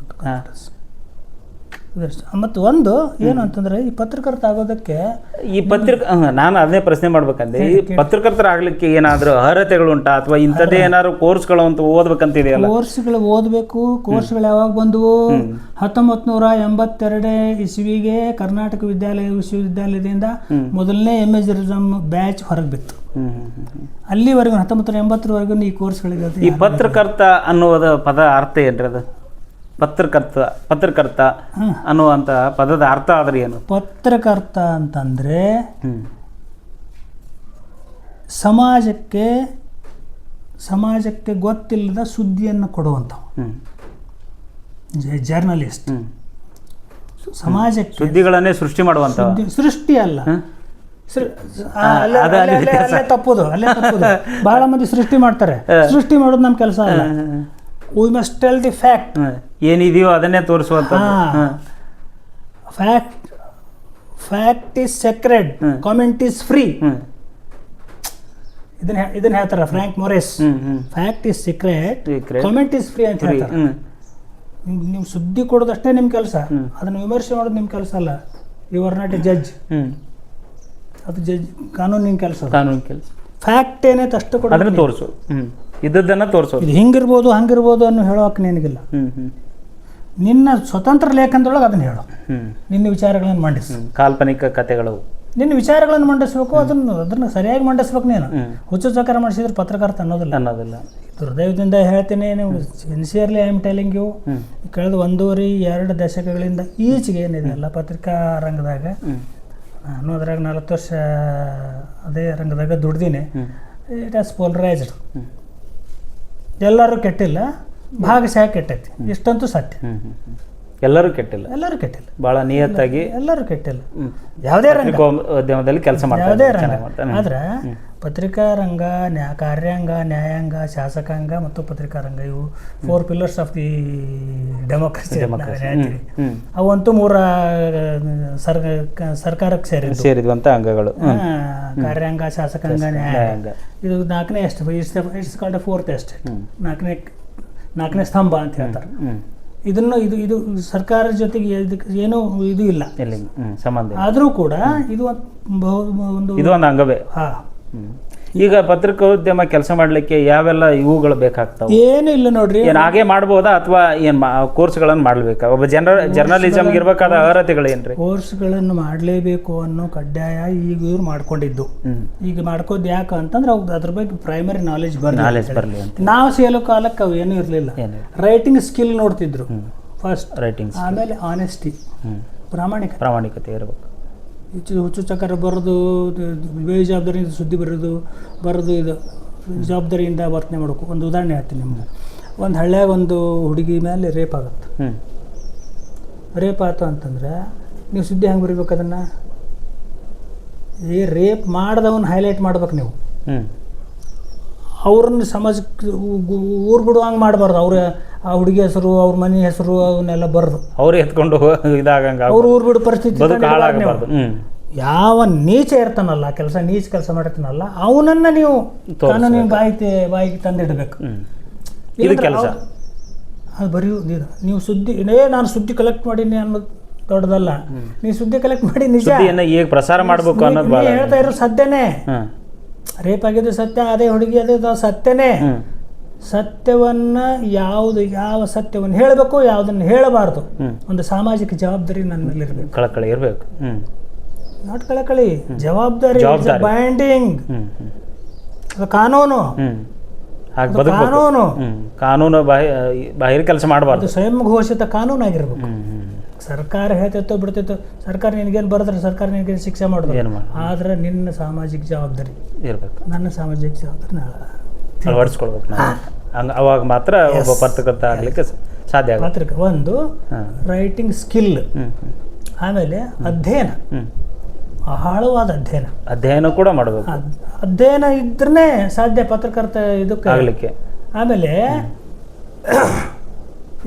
ಮತ್ತು ಒಂದು ಏನು ಅಂತಂದ್ರೆ ಈ ಪತ್ರಕರ್ತ ಆಗೋದಕ್ಕೆ ಈ ನಾನು ಅದನ್ನೇ ಪ್ರಶ್ನೆ ಮಾಡ್ಬೇಕಂದ್ರೆ, ಈ ಪತ್ರಕರ್ತರ ಆಗ್ಲಿಕ್ಕೆ ಏನಾದರೂ ಅರ್ಹತೆಗಳು ಉಂಟಾ ಅಥವಾ ಇಂಥದ್ದೇ ಏನಾದ್ರು ಕೋರ್ಸ್ಗಳು ಅಂತ ಓದ್ಬೇಕಂತಿದೆಯಲ್ಲ? ಕೋರ್ಸ್ಗಳು ಓದಬೇಕು. ಕೋರ್ಸ್ಗಳು ಯಾವಾಗ ಬಂದವು? 1982 ಇಸ್ವಿಗೆ ಕರ್ನಾಟಕ ವಿಶ್ವವಿದ್ಯಾಲಯದಿಂದ ಮೊದಲನೇ MA ಜರ್ನಲಿಸಂ ಬ್ಯಾಚ್ ಹೊರಗೆ ಬಿತ್ತು. ಅಲ್ಲಿವರೆಗೂ 1980ರವರೆಗೂ ಈ ಕೋರ್ಸ್ಗಳಿಗೆ. ಈ ಪತ್ರಕರ್ತ ಅನ್ನುವುದ ಪದ ಅರ್ಥ ಏನ್ರಿ? ಅದು ಪತ್ರಕರ್ತ ಅನ್ನುವಂಥ ಪದದ ಅರ್ಥ ಆದ್ರೆ ಏನು? ಪತ್ರಕರ್ತ ಅಂತಂದ್ರೆ ಸಮಾಜಕ್ಕೆ ಗೊತ್ತಿಲ್ಲದ ಸುದ್ದಿಯನ್ನು ಕೊಡುವಂಥವು ಜರ್ನಲಿಸ್ಟ್. ಸಮಾಜಕ್ಕೆ ಸುದ್ದಿಗಳನ್ನೇ ಸೃಷ್ಟಿ ಮಾಡುವಂಥ. ಸೃಷ್ಟಿ ಅಲ್ಲ, ಅಲ್ಲೇ ತಪ್ಪುದು. ಬಹಳ ಮಂದಿ ಸೃಷ್ಟಿ ಮಾಡ್ತಾರೆ. ಸೃಷ್ಟಿ ಮಾಡೋದು ನಮ್ಮ ಕೆಲಸ ಅಲ್ಲ. We must tell the fact. ಏನಿದೆಯೋ ಅದನ್ನೇ ತೋರಿಸುವಂಥದ್ದು. Fact is sacred, comment is free. ಇದನ್ನ ಹೇಳ್ತಾರ Frank Moraes. Fact is secret, comment is free ಅಂತ ಹೇಳ್ತಾರೆ. ನೀವು ಸುದ್ದಿ ಕೊಡೋದಷ್ಟೇ ನಿಮ್ಮ ಕೆಲಸ, ಅದನ್ನು ವಿಮರ್ಶೆ ಮಾಡೋದು ನಿಮ್ಮ ಕೆಲಸ ಅಲ್ಲ. You are not a judge. ಅದು ಜಡ್ಜ್ ಕಾನೂನಿನ ಕೆಲಸ. ಕಾನೂನು ಕೆಲಸ. ಫ್ಯಾಕ್ಟ್ ಏನೈತೆ ಅಷ್ಟು ಕೊಡ, ಅದನ್ನು ತೋರಿಸು, ಇದ್ದದ್ದನ್ನು ತೋರಿಸೋದು. ಇದು ಹಿಂಗಿರ್ಬೋದು ಹಂಗಿರ್ಬೋದು ಅನ್ನೋ ಹೇಳೋಕೆ ನಿನಗಿಲ್ಲ. ನಿನ್ನ ಸ್ವತಂತ್ರ ಲೇಖನದೊಳಗೆ ಅದನ್ನು ಹೇಳೋ, ನಿನ್ನ ವಿಚಾರಗಳನ್ನು ಮಂಡಿಸು. ಕಾಲ್ಪನಿಕ ಕಥೆಗಳು, ನಿನ್ನ ವಿಚಾರಗಳನ್ನು ಮಂಡಿಸ್ಬೇಕು, ಅದನ್ನು ಸರಿಯಾಗಿ ಮಂಡಿಸ್ಬೇಕು. ನೀನು ಹುಚ್ಚುಚ್ಚಾಕಾರ ಮಾಡಿಸಿದ್ರೆ ಪತ್ರಕರ್ತ ಅನ್ನೋದಿಲ್ಲ. ಹೃದಯದಿಂದ ಹೇಳ್ತೀನಿ, ನೀವು sincerely I am telling you, ಕಳೆದ 1.5-2 ದಶಕಗಳಿಂದ ಈಚೆಗೆ ಏನಿದೆ ಅಲ್ಲ ಪತ್ರಿಕಾ ರಂಗದಾಗ, ನಾನು ಅದ್ರಾಗ 40 ವರ್ಷ ಅದೇ ರಂಗದಾಗ ದುಡ್ದೀನಿ. It has polarised. ಎಲ್ಲರೂ ಕೆಟ್ಟಿಲ್ಲ, ಭಾಗಶಃ ಕೆಟ್ಟೈತಿ, ಇಷ್ಟಂತೂ ಸತ್ಯ. ಎಲ್ಲರೂ ಕೆಟ್ಟಿಲ್ಲ, ಭಾಳ ನಿಯತ್ತಾಗಿ ಎಲ್ಲರೂ ಕೆಟ್ಟಿಲ್ಲ. ಯಾವುದೇ ಉದ್ಯಮದಲ್ಲಿ ಕೆಲಸ ಯಾವುದೇ ರಂಗ. ಆದ್ರೆ ಪತ್ರಿಕಾ ರಂಗ, ಕಾರ್ಯಾಂಗ, ನ್ಯಾಯಾಂಗ, ಶಾಸಕಾಂಗ ಮತ್ತು ಪತ್ರಿಕಾ ರಂಗ, ಇವು 4 pillars ಆಫ್ ದಿ ಡೆಮೋಕ್ರಸಿ. ಅವಂತೂ 3 ಸರ್ಕಾರಕ್ಕೆ ಸೇರಿರುವಂಥ ಅಂಗಗಳು. ಕಾರ್ಯಾಂಗ, ಶಾಸಕಾಂಗ, ನ್ಯಾಯಾಂಗ. ಇದು 4ನೇ ಎಷ್ಟು, it's called A 4th estate. 4ನೇ ಸ್ತಂಭ ಅಂತ ಹೇಳ್ತಾರೆ. ಇದನ್ನು ಇದು ಸರ್ಕಾರದ ಜೊತೆಗೆ ಏನೂ ಇದು ಇಲ್ಲ, ಸಂಬಂಧ. ಆದರೂ ಕೂಡ ಇದು ಒಂದು ಅಂಗವೇ. ಈಗ ಪತ್ರಿಕೋದ್ಯಮ ಕೆಲಸ ಮಾಡ್ಲಿಕ್ಕೆ ಯಾವೆಲ್ಲ ಇವುಗಳು ಬೇಕಾಗ್ತಾವೆ? ಏನು ಇಲ್ಲ ನೋಡ್ರಿ. ಹಾಗೆ ಮಾಡ್ಬೋದಾ ಅಥವಾ ಕೋರ್ಸ್ಗಳನ್ನು ಮಾಡ್ಬೇಕಾ? ಒಬ್ಬ ಜರ್ನಲಿಸಮ್ ಇರ್ಬೇಕಾದ ಅರ್ಹತೆಗಳೇನ್ರಿ? ಕೋರ್ಸ್ಗಳನ್ನು ಮಾಡಲೇಬೇಕು ಅನ್ನೋ ಕಡ್ಡಾಯ ಈಗ ಇವ್ರು ಮಾಡ್ಕೊಂಡಿದ್ದು. ಈಗ ಮಾಡ್ಕೋದು ಯಾಕೆ ಅಂತಂದ್ರೆ ಅದ್ರ ಬಗ್ಗೆ ಪ್ರೈಮರಿ ನಾಲೆಜ್ ಬರಲಿ ಅಂತ. ನಾವು ಸೇಲೋ ಕಾಲಕ್ಕೆ ಅವು ಏನೂ ಇರಲಿಲ್ಲ. ರೈಟಿಂಗ್ ಸ್ಕಿಲ್ ನೋಡ್ತಿದ್ರು ಫಸ್ಟ್, ರೈಟಿಂಗ್. ಆಮೇಲೆ ಆನೆಸ್ಟಿ, ಪ್ರಾಮಾಣಿಕತೆ ಇರಬೇಕು. ಹುಚ್ಚುಚ್ಚಾಕಾರ ಬರೋದು, ಬೇಜವಾಬ್ದಾರಿಯಿಂದ ಸುದ್ದಿ ಬರೋದು ಇದು ಜವಾಬ್ದಾರಿಯಿಂದ ವರ್ತನೆ ಮಾಡಬೇಕು. ಒಂದು ಉದಾಹರಣೆ ಹೇಳ್ತೀನಿ ನಿಮ್ಗೆ. ಒಂದು ಹಳ್ಳಿಯಾಗ ಒಂದು ಹುಡುಗಿ ಮೇಲೆ ರೇಪ್ ಆಗುತ್ತೆ. ರೇಪ್ ಆಯ್ತು ಅಂತಂದ್ರೆ ನೀವು ಸುದ್ದಿ ಹೆಂಗೆ ಬರೀಬೇಕು? ಅದನ್ನು ರೇಪ್ ಮಾಡಿದವನ್ನ ಹೈಲೈಟ್ ಮಾಡ್ಬೇಕು ನೀವು. ಅವ್ರನ್ನ ಸಮಾಜಕ್ಕೆ ಊರು ಬಿಡು ಹಂಗೆ ಮಾಡಬಾರ್ದು. ಆ ಹುಡುಗಿ ಹೆಸರು, ಅವ್ರ ಮನೆ ಹೆಸರು ಅವನ್ನೆಲ್ಲ ಬರೆದು ಅವ್ರು ಎತ್ಕೊಂಡು ಇದಾಗಂಗೆ ಅವ್ರು ಊರು ಬಿಡು ಪರಿಸ್ಥಿತಿ. ಯಾವ ನೀಚ ಇರ್ತಾನಲ್ಲ, ನೀಚ ಕೆಲಸ ಮಾಡಿರ್ತಾನಲ್ಲ, ಅವನನ್ನ ನೀವು ಕಾನೂನಿನ ಬಾಯಿಗೆ ತಂದಿಡಬೇಕು. ಇದು ಕೆಲಸ. ಅದು ಬರೆಯುವುದು. ನೀವು ಸುದ್ದಿ ನಾನು ಸುದ್ದಿ ಕಲೆಕ್ಟ್ ಮಾಡೀನಿ ಅನ್ನೋದು ದೊಡ್ಡದಲ್ಲ. ನೀವು ಸುದ್ದಿ ಕಲೆಕ್ಟ್ ಮಾಡಿ ನಿಜ ಈಗ ಪ್ರಸಾರ ಮಾಡಬೇಕು ಅನ್ನೋದು ಹೇಳ್ತಾ ಇರೋ ಸತ್ಯನೇ. ರೇಪ್ ಆಗಿದ್ದು ಸತ್ಯ, ಅದೇ ಹುಡುಗಿ ಅದು ಸತ್ಯನೇ. ಸತ್ಯವನ್ನ ಯಾವ ಸತ್ಯವನ್ನು ಹೇಳಬೇಕು, ಯಾವುದನ್ನು ಹೇಳಬಾರ್ದು, ಒಂದು ಸಾಮಾಜಿಕ ಜವಾಬ್ದಾರಿ ನನ್ನ ಮೇಲೆ ಇರಬೇಕು. ಕಳಕಳಿ ಇರಬೇಕು. ನಾಟ್ ಕಳಕಳಿ, ಜವಾಬ್ದಾರಿ, ಬೈಂಡಿಂಗ್. ಕಾನೂನು ಬಾಹಿರ ಕೆಲಸ ಮಾಡಬಾರ್ದು. ಸ್ವಯಂ ಘೋಷಿತ ಕಾನೂನು ಆಗಿರ್ಬೇಕು. ಸರ್ಕಾರ ಹೇಳ್ತೈತೋ ಬಿಡ್ತೈತೋ, ಸರ್ಕಾರ ನಿನಗೇನು ಬರೆದ್ರೆ ಸರ್ಕಾರ ನಿನಗೇನು ಶಿಕ್ಷೆ ಮಾಡೋದು. ಆದ್ರೆ ನಿನ್ನ ಸಾಮಾಜಿಕ ಜವಾಬ್ದಾರಿ ಇರಬೇಕು. ನನ್ನ ಸಾಮಾಜಿಕ ಜವಾಬ್ದಾರಿ ಅಳವಡಿಸ್ಕೊಳ್ಬೇಕು. ಅವಾಗ ಮಾತ್ರ ಒಬ್ಬ ಪತ್ರಕರ್ತ ಆಗ್ಲಿಕ್ಕೆ ಸಾಧ್ಯ. ಒಂದು ರೈಟಿಂಗ್ ಸ್ಕಿಲ್, ಆಮೇಲೆ ಅಧ್ಯಯನ, ಆಳವಾದ ಅಧ್ಯಯನ ಕೂಡ ಮಾಡಬೇಕು. ಅಧ್ಯಯನ ಇದ್ರೆ ಸಾಧ್ಯ ಪತ್ರಕರ್ತ ಇದಕ್ಕೆ ಆಗ್ಲಿಕ್ಕೆ. ಆಮೇಲೆ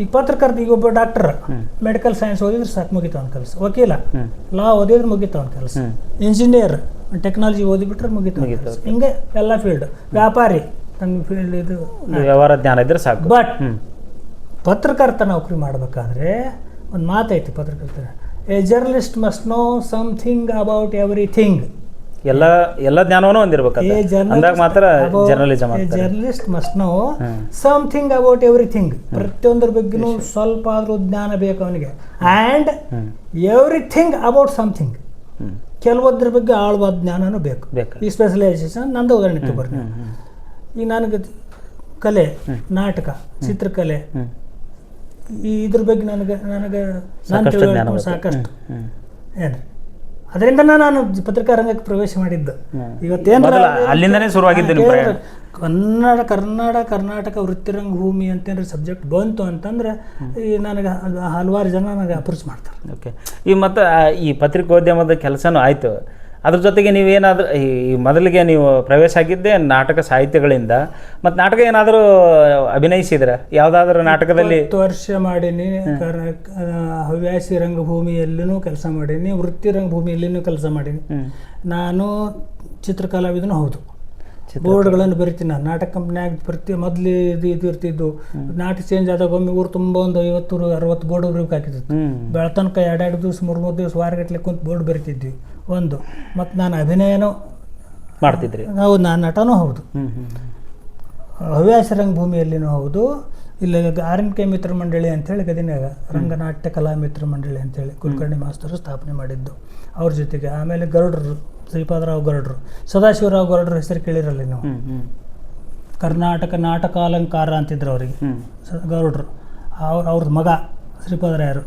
ಈಗ ಪತ್ರಕರ್ತ, ಈಗ ಒಬ್ಬ ಡಾಕ್ಟರ್ ಮೆಡಿಕಲ್ ಸೈನ್ಸ್ ಓದಿದ್ರೆ ಸಾಕು, ಮುಗಿತು ಅವ್ನ ಕೆಲಸ. ವಕೀಲ ಲಾ ಓದಿದ್ರೆ ಮುಗಿತು ಅವ್ನ ಕೆಲಸ. ಇಂಜಿನಿಯರ್ ಟೆಕ್ನಾಲಜಿ ಓದಿಬಿಟ್ರೆ ಮುಗಿತು. ಹಿಂಗೆ ಎಲ್ಲ ಫೀಲ್ಡ್. ವ್ಯಾಪಾರಿ ತನ್ನ ಫೀಲ್ಡ್ ಇದು ವ್ಯವಹಾರ ಜ್ಞಾನ ಇದ್ರೆ ಸಾಕು. ಬಟ್ ಪತ್ರಕರ್ತ ನೌಕರಿ ಮಾಡಬೇಕಾದ್ರೆ ಒಂದು ಮಾತೈತಿ ಪತ್ರಕರ್ತ, a journalist must know something about everything. ಎಲ್ಲ ಜ್ಞಾನವನ್ನು ಹೊಂದಿರಬೇಕು. ಅಂದಾಗ ಮಾತ್ರ journalism. Journalist must know something about everything. ಪ್ರತಿಯೊಂದರ ಬಗ್ಗೆನೂ ಸ್ವಲ್ಪ ಆದ್ರೂ ಜ್ಞಾನ ಬೇಕು ಅವನಿಗೆ. And everything about something. ಕೆಲವೊಂದ್ರ ಬಗ್ಗೆ ಆಳವಾದ ಜ್ಞಾನನೂ ಬೇಕು. ಈ ಸ್ಪೆಷಲೈಸೇಷನ್ ನಂದು ಉದಾಹರಣೆ ತಗೋರಿ. ಈಗ ನನಗೆ ಕಲೆ, ನಾಟಕ, ಚಿತ್ರಕಲೆ, ಇದ್ರ ಬಗ್ಗೆ ನನಗೆ ಸಾಕಷ್ಟು ಏನ್ರಿ. ಅದರಿಂದ ನಾನು ಪತ್ರಿಕಾ ರಂಗಕ್ಕೆ ಪ್ರವೇಶ ಮಾಡಿದ್ದು. ಇವತ್ತೇನು ಅಲ್ಲಿಂದನೇ ಶುರುವಾಗಿದ್ದು. ಕರ್ನಾಟಕ ವೃತ್ತಿರಂಗ ಭೂಮಿ ಅಂತೇನ್ರಿ ಸಬ್ಜೆಕ್ಟ್ ಬಂತು ಅಂತಂದ್ರೆ ಈ ನನಗೆ ಹಲವಾರು ಜನ ನನಗೆ ಅಪ್ರೋಚ್ ಮಾಡ್ತಾರೆ. ಓಕೆ. ಈ ಮತ್ತು ಈ ಪತ್ರಿಕೋದ್ಯಮದ ಕೆಲಸನೂ ಆಯಿತು. ಅದ್ರ ಜೊತೆಗೆ ನೀವೇನಾದರೂ ಈ ಮೊದಲಿಗೆ ನೀವು ಪ್ರವೇಶ ಆಗಿದ್ದೆ ನಾಟಕ ಸಾಹಿತ್ಯಗಳಿಂದ. ಮತ್ತು ನಾಟಕ ಏನಾದರೂ ಅಭಿನಯಿಸಿದ್ರೆ ಯಾವುದಾದ್ರೂ ನಾಟಕದಲ್ಲಿ? 10 ವರ್ಷ ಮಾಡೀನಿ. ಹವ್ಯಾಸಿ ರಂಗಭೂಮಿಯಲ್ಲಿನೂ ಕೆಲಸ ಮಾಡೀನಿ, ವೃತ್ತಿ ರಂಗಭೂಮಿಯಲ್ಲಿನೂ ಕೆಲಸ ಮಾಡೀನಿ. ನಾನು ಚಿತ್ರಕಲಾವಿದನೂ ಹೌದು. ಬೋರ್ಡ್ಗಳನ್ನು ಬರಿತೀನಿ ನಾನು. ನಾಟಕ ಕಂಪ್ನಿಯಾಗ ಮೊದಲು ಇದು ಇರ್ತಿದ್ದು, ನಾಟಕ ಚೇಂಜ್ ಆದಾಗ ಒಮ್ಮೆ ಊರು ತುಂಬ ಒಂದು 50-60 ಬೋರ್ಡ್ ಬರೀಬೇಕು ಹಾಕಿದ್ದು. ಬೆಳತನಕ 2 ದಿವಸ 3 ದಿವಸ ವಾರಗಟ್ಟಲೆ ಕುಂತು ಬೋರ್ಡ್ ಬರಿತಿದ್ವಿ ಒಂದು. ಮತ್ತು ನಾನು ಅಭಿನಯನೂ ಮಾಡ್ತಿದ್ರಿ? ಹೌದು, ನಾನು ನಟನೂ ಹೌದು, ಹವ್ಯಾಸ ರಂಗಭೂಮಿಯಲ್ಲಿನೂ ಹೌದು. ಇಲ್ಲಿ RNK ಮಿತ್ರ ಮಂಡಳಿ ಅಂತೇಳಿ ಗದಿನಾಗ ರಂಗನಾಟ್ಯ ಕಲಾ ಮಿತ್ರ ಮಂಡಳಿ ಅಂತೇಳಿ ಕುಲಕರ್ಣಿ ಮಾಸ್ತರು ಸ್ಥಾಪನೆ ಮಾಡಿದ್ದು. ಅವ್ರ ಜೊತೆಗೆ ಆಮೇಲೆ ಗರುಡರು, ಶ್ರೀಪಾದರಾವ್ ಗರುಡರು, ಸದಾಶಿವರಾವ್ ಗರುಡರ ಹೆಸರು ಕೇಳಿರಲ್ಲ ನೀವು. ಕರ್ನಾಟಕ ನಾಟಕಾಲಂಕಾರ ಅಂತಿದ್ರು ಅವರಿಗೆ ಗರುಡರು. ಅವ್ರದ್ದು ಮಗ ಶ್ರೀಪಾದರಾಯರು.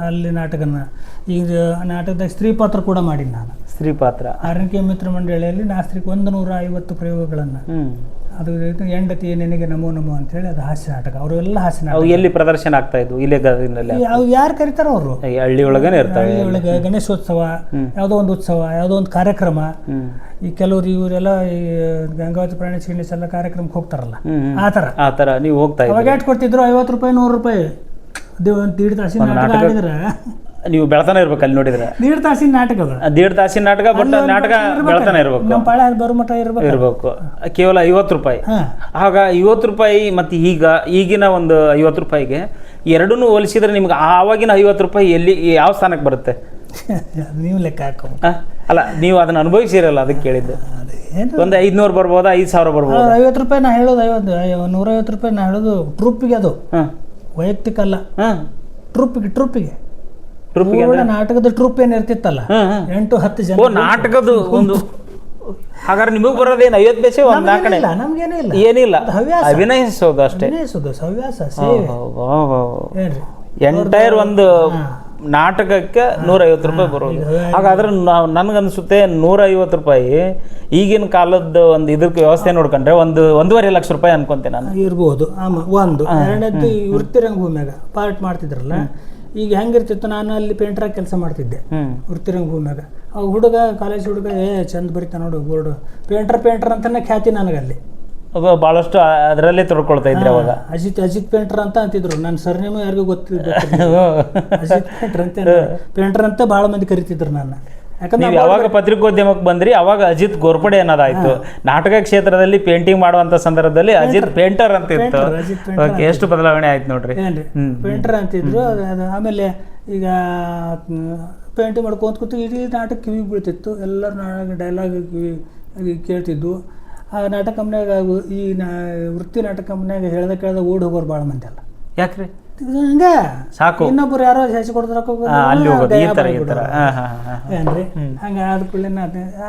ಅಲ್ಲಿ ನಾಟಕನ ಈಗ ನಾಟಕದಾಗ ಸ್ತ್ರೀ ಪಾತ್ರ ಕೂಡ ಮಾಡೀನಿ ನಾನು. ಸ್ತ್ರೀ ಪಾತ್ರ RNK ಮಿತ್ರ ಮಂಡಳಿಯಲ್ಲಿ ನಾಸ್ತ್ರಿಕ 150 ಪ್ರಯೋಗಗಳನ್ನು. ಅದು ಹೆಂಡತಿ ನಿನಗೆ ನಮೋ ನಮೋ ಅಂತೇಳಿ ಅದು ಹಾಸ್ಯ ನಾಟಕ. ಅವರೆಲ್ಲ ಹಾಸ್ಯ ನಾಟಕ. ಎಲ್ಲಿ ಪ್ರದರ್ಶನ ಆಗ್ತಾ ಇದ್ವು? ಇಲ್ಲೇ ಗದಗಿನಲ್ಲಿ? ಅವು ಯಾರು ಕರೀತಾರ ಅವರು ಹಳ್ಳಿ ಒಳಗನೆ ಇರ್ತಾವೆ. ಹಳ್ಳಿ ಒಳಗೆ ಗಣೇಶೋತ್ಸವ, ಯಾವುದೋ ಒಂದು ಉತ್ಸವ, ಯಾವುದೋ ಒಂದು ಕಾರ್ಯಕ್ರಮ. ಈ ಕೆಲವರು ಇವರೆಲ್ಲ ಈ ಗಂಗಾವತಿ ಪ್ರಾಣಿ ಚಿಕಿತ್ಸೆ ಎಲ್ಲ ಕಾರ್ಯಕ್ರಮಕ್ಕೆ ಹೋಗ್ತಾರಲ್ಲ, ಆ ಥರ ನೀವು ಹೋಗ್ತಾ ಇದ್ದೀವಿ. ಅವಾಗ ಎಷ್ಟು ಕೊಡ್ತಿದ್ರು? 50 ರೂಪಾಯಿ 100 ರೂಪಾಯಿ. 1.5 ತಾಸಿನ ನಾಟಕ ಆಡಿದ್ರೆ ನೀವು ಬೆಳತಾನೆ ಇರ್ಬೇಕು ಅಲ್ಲಿ ನೋಡಿದ್ರೆ. 1.5 ತಾಸಿನ ನಾಟಕ, 1.5 ತಾಸಿನ ನಾಟಕ. ಬಟ್ ನಾಟಕ ಬೆಳತಾನೆ ಇರ್ಬೇಕು, ನಮ್ಮ ಪಾಳೆ ಬರೋ ಮಟ್ಟ ಇರ್ಬೇಕು. ಕೇವಲ 50 ರೂಪಾಯಿ. ಆಗ 50 ರೂಪಾಯಿ ಮತ್ತು ಈಗಿನ ಒಂದು 50 ರೂಪಾಯಿಗೆ ಎರಡನ್ನೂ ಹೋಲಿಸಿದ್ರೆ ನಿಮ್ಗೆ ಆವಾಗಿನ 50 ರೂಪಾಯಿ ಎಲ್ಲಿ ಯಾವ ಸ್ಥಾನಕ್ಕೆ ಬರುತ್ತೆ? ನೀವು ಲೆಕ್ಕ ಹಾಕೋ. ಅಲ್ಲ, ನೀವು ಅದನ್ನ ಅನುಭವಿಸಿರಲ್ಲ, ಅದಕ್ಕೆ ಕೇಳಿದ್ದು. ಒಂದು 500 ಬರ್ಬೋದಾ, 5,000 ಬರ್ಬೋದು? 50 ರೂಪಾಯಿ ನಾ ಹೇಳೋದು, 150 ರೂಪಾಯಿ ನಾ ಹೇಳೋದು ಟ್ರೂಪಿಗೆ. ಅದು ವೈಯಕ್ತಿಕ ಅಲ್ಲ, ಟ್ರೂಪಿಗೆ ನಾಟಕದ ಟ್ರೂಪ್ ಏನ್ ಇರ್ತಿತ್ತಲ್ಲ, 8-10 ಜನ ನಾಟಕದ ಒಂದು. ಹಾಗಾದ್ರೆ ನಿಮಗೆ ಬರೋದೇನು 50 ಪೈಸೆ? ಒಂದು ನಾಲ್ಕನೇ ನಮ್ಗೇನಿಲ್ಲ, ಏನಿಲ್ಲ, ಅಭಿನಯಿಸೋದು ಅಷ್ಟೇ. ಹವ್ಯಾಸ, ಸೇವೆ. ಎಂಟೈರ್ ಒಂದು ನಾಟಕಕ್ಕೆ 150 ರೂಪಾಯಿ ಬರೋದು. ಹಾಗಾದ್ರೆ ನನ್ಗನ್ಸುತ್ತೆ 150 ರೂಪಾಯಿ ಈಗಿನ ಕಾಲದ ಒಂದು ಇದಕ್ಕೆ ವ್ಯವಸ್ಥೆ ನೋಡ್ಕೊಂಡ್ರೆ 1.5 ಲಕ್ಷ ರೂಪಾಯಿ ಅನ್ಕೊಂತೆ ನಾನು. ಇರ್ಬೋದು. ಒಂದು ಎರಡನೇದ್ದು ವೃತ್ತಿ ರಂಗಭೂಮಿಯಾಗ ಪಾರ್ಟ್ ಮಾಡ್ತಿದ್ರಲ್ಲ. ಈಗ ಹೆಂಗಿರ್ತಿತ್ತು, ನಾನು ಅಲ್ಲಿ ಪೇಂಟ್ರಾಗಿ ಕೆಲಸ ಮಾಡ್ತಿದ್ದೆ ವೃತ್ತಿ ರಂಗಭೂಮಿಯಾಗ. ಹುಡುಗ, ಕಾಲೇಜ್ ಹುಡುಗ, ಚಂದ ಬರಿತಾ ನೋಡು ಬೋರ್ಡ್, ಪೇಂಟರ್ ಅಂತಾನೆ ಖ್ಯಾತಿ ನನಗಲ್ಲಿ. ಬಹಳಷ್ಟು ಅದರಲ್ಲೇ ತೊಡ್ಕೊಳ್ತಾ ಇದ್ರೆ ಅವಾಗ. ಅಜಿತ್ ಪೇಂಟರ್ ಅಂತ ಅಂತಿದ್ರು. ನನ್ನ ಸರ್ನೇಮು ಯಾರಿಗೂ ಗೊತ್ತಿದ್ದ ಅಜಿತ್ ಪೇಂಟರ್ ಅಂತ ಭಾಳ ಮಂದಿ ಕರಿತಿದ್ರು ನನ್ನ. ಯಾಕಂದ್ರೆ ಯಾವಾಗ ಪತ್ರಿಕೋದ್ಯಮಕ್ಕೆ ಬಂದ್ರಿ ಅವಾಗ ಅಜಿತ್ ಗೋರ್ಪಡೆ ಅನ್ನೋದಾಯ್ತು. ನಾಟಕ ಕ್ಷೇತ್ರದಲ್ಲಿ ಪೇಂಟಿಂಗ್ ಮಾಡುವಂತ ಸಂದರ್ಭದಲ್ಲಿ ಅಜಿತ್ ಪೇಂಟರ್ ಅಂತ ಇತ್ತು. ಎಷ್ಟು ಬದಲಾವಣೆ ಆಯ್ತು ನೋಡ್ರಿ. ಪೇಂಟರ್ ಅಂತಿದ್ರು. ಆಮೇಲೆ ಈಗ ಪೇಂಟಿಂಗ್ ಮಾಡ್ಕೊಂತ ಕೂತು ಇಡೀ ನಾಟಕ ಕಿವಿಗೆ ಬೀಳ್ತಿತ್ತು. ಎಲ್ಲರೂ ಡೈಲಾಗ್ ಕೇಳ್ತಿದ್ವು. ಆ ನಾಟಕ ಕಂಪ್ನಿಯಾಗ, ಈ ವೃತ್ತಿ ನಾಟಕ ಕಂಪ್ನಿಯಾಗ ಹೇಳ್ದ ಓಡಿ ಹೋಗೋರು ಭಾಳ ಮಂದಿ ಅಲ್ಲ. ಯಾಕ್ರಿ? ಹಂಗ ಸಾಕು, ಇನ್ನೊಬ್ರು ಯಾರೋ ಹೆಸರು ಕೊಡ್ತಾರ ಏನ್ರಿ. ಹಂಗ ಆದ ಕೂಡಲೇ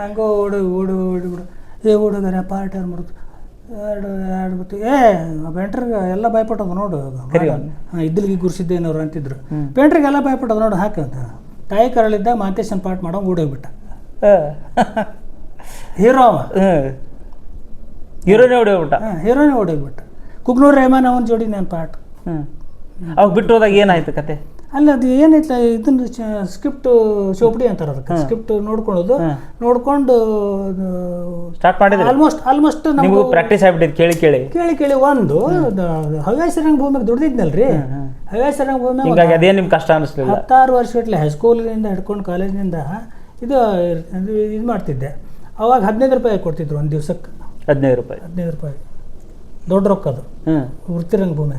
ಹಂಗ ಓಡಿಬಿಡು. ಹುಡುಗರ ಪಾರ್ಟ್ ಯಾರು ಮಾಡುದು ಆಡ್ಬಿಟ್ಟು ಪೇಂಟ್ರಿಗೆ ಎಲ್ಲ ಭಯಪಟ್ಟದು ನೋಡು. ಇದ್ದಲಿಗೆ ಗುರ್ಸಿದ್ದೇನವ್ರು ಅಂತಿದ್ರು. ಪೇಂಟ್ರಿಗೆ ಎಲ್ಲ ಭಯಪಟ್ಟದು ನೋಡು. ಹಾಕಂತ ತಾಯಿ ಕರಳಿದ್ದ ಮಾಂತೇಶನ್ ಪಾಠ ಮಾಡೋ ಓಡೋಗ್ಬಿಟ್ಟ. ಹೀರೋನೇ ಓಡೋಗ್ಬಿಟ್ಟ. ಕುಗ್ನೂರ್ ರೆಹಮಾನ್ ಅವನ ಜೋಡಿ ನಾನು ಪಾಠ. ಅವಾಗ ಬಿಟ್ಟು ಹೋದಾಗ ಏನಾಯ್ತು ಕತೆ? ಅಲ್ಲ, ಅದು ಏನೈತೆ, ಇದನ್ನ ಸ್ಕ್ರಿಪ್ಟ್ ಚೌಪಡಿ ಅಂತಾರೆ ಅದಕ್ಕೆ. ಸ್ಕ್ರಿಪ್ಟ್ ನೋಡ್ಕೊಂಡು ಸ್ಟಾರ್ಟ್ ಮಾಡಿದ್ರೆ ಆಲ್ಮೋಸ್ಟ್ ನೀವು ಪ್ರಾಕ್ಟೀಸ್ ಆಗ್ಬಿಟ್ಟಿದ್ದು ಕೇಳಿ. ಒಂದು ಹವ್ಯಾಸ ರಂಗಭೂಮಿಗೆ ದುಡ್ದಿದ್ನಲ್ರಿ. ಹವ್ಯಾಸ ರಂಗಭೂಮಿ ಹಿಂಗಾಗಿ ಅದೇ ನಿಮ್ಗೆ ಕಷ್ಟ ಅನಿಸ್ಲಿಲ್ಲ? 16 ವರ್ಷ ಗಟ್ಟಲೆ ಹೈಸ್ಕೂಲಿಂದ ಹಿಡ್ಕೊಂಡು ಕಾಲೇಜಿನಿಂದ ಇದು ಮಾಡ್ತಿದ್ದೆ. ಅವಾಗ 15 ರೂಪಾಯಿ ಕೊಡ್ತಿದ್ರು ಒಂದು ದಿವ್ಸಕ್ಕೆ. 15 ರೂಪಾಯಿ ದೊಡ್ಡ ರೊಕ್ಕ ಅದು. ವೃತ್ತಿ ರಂಗಭೂಮಿ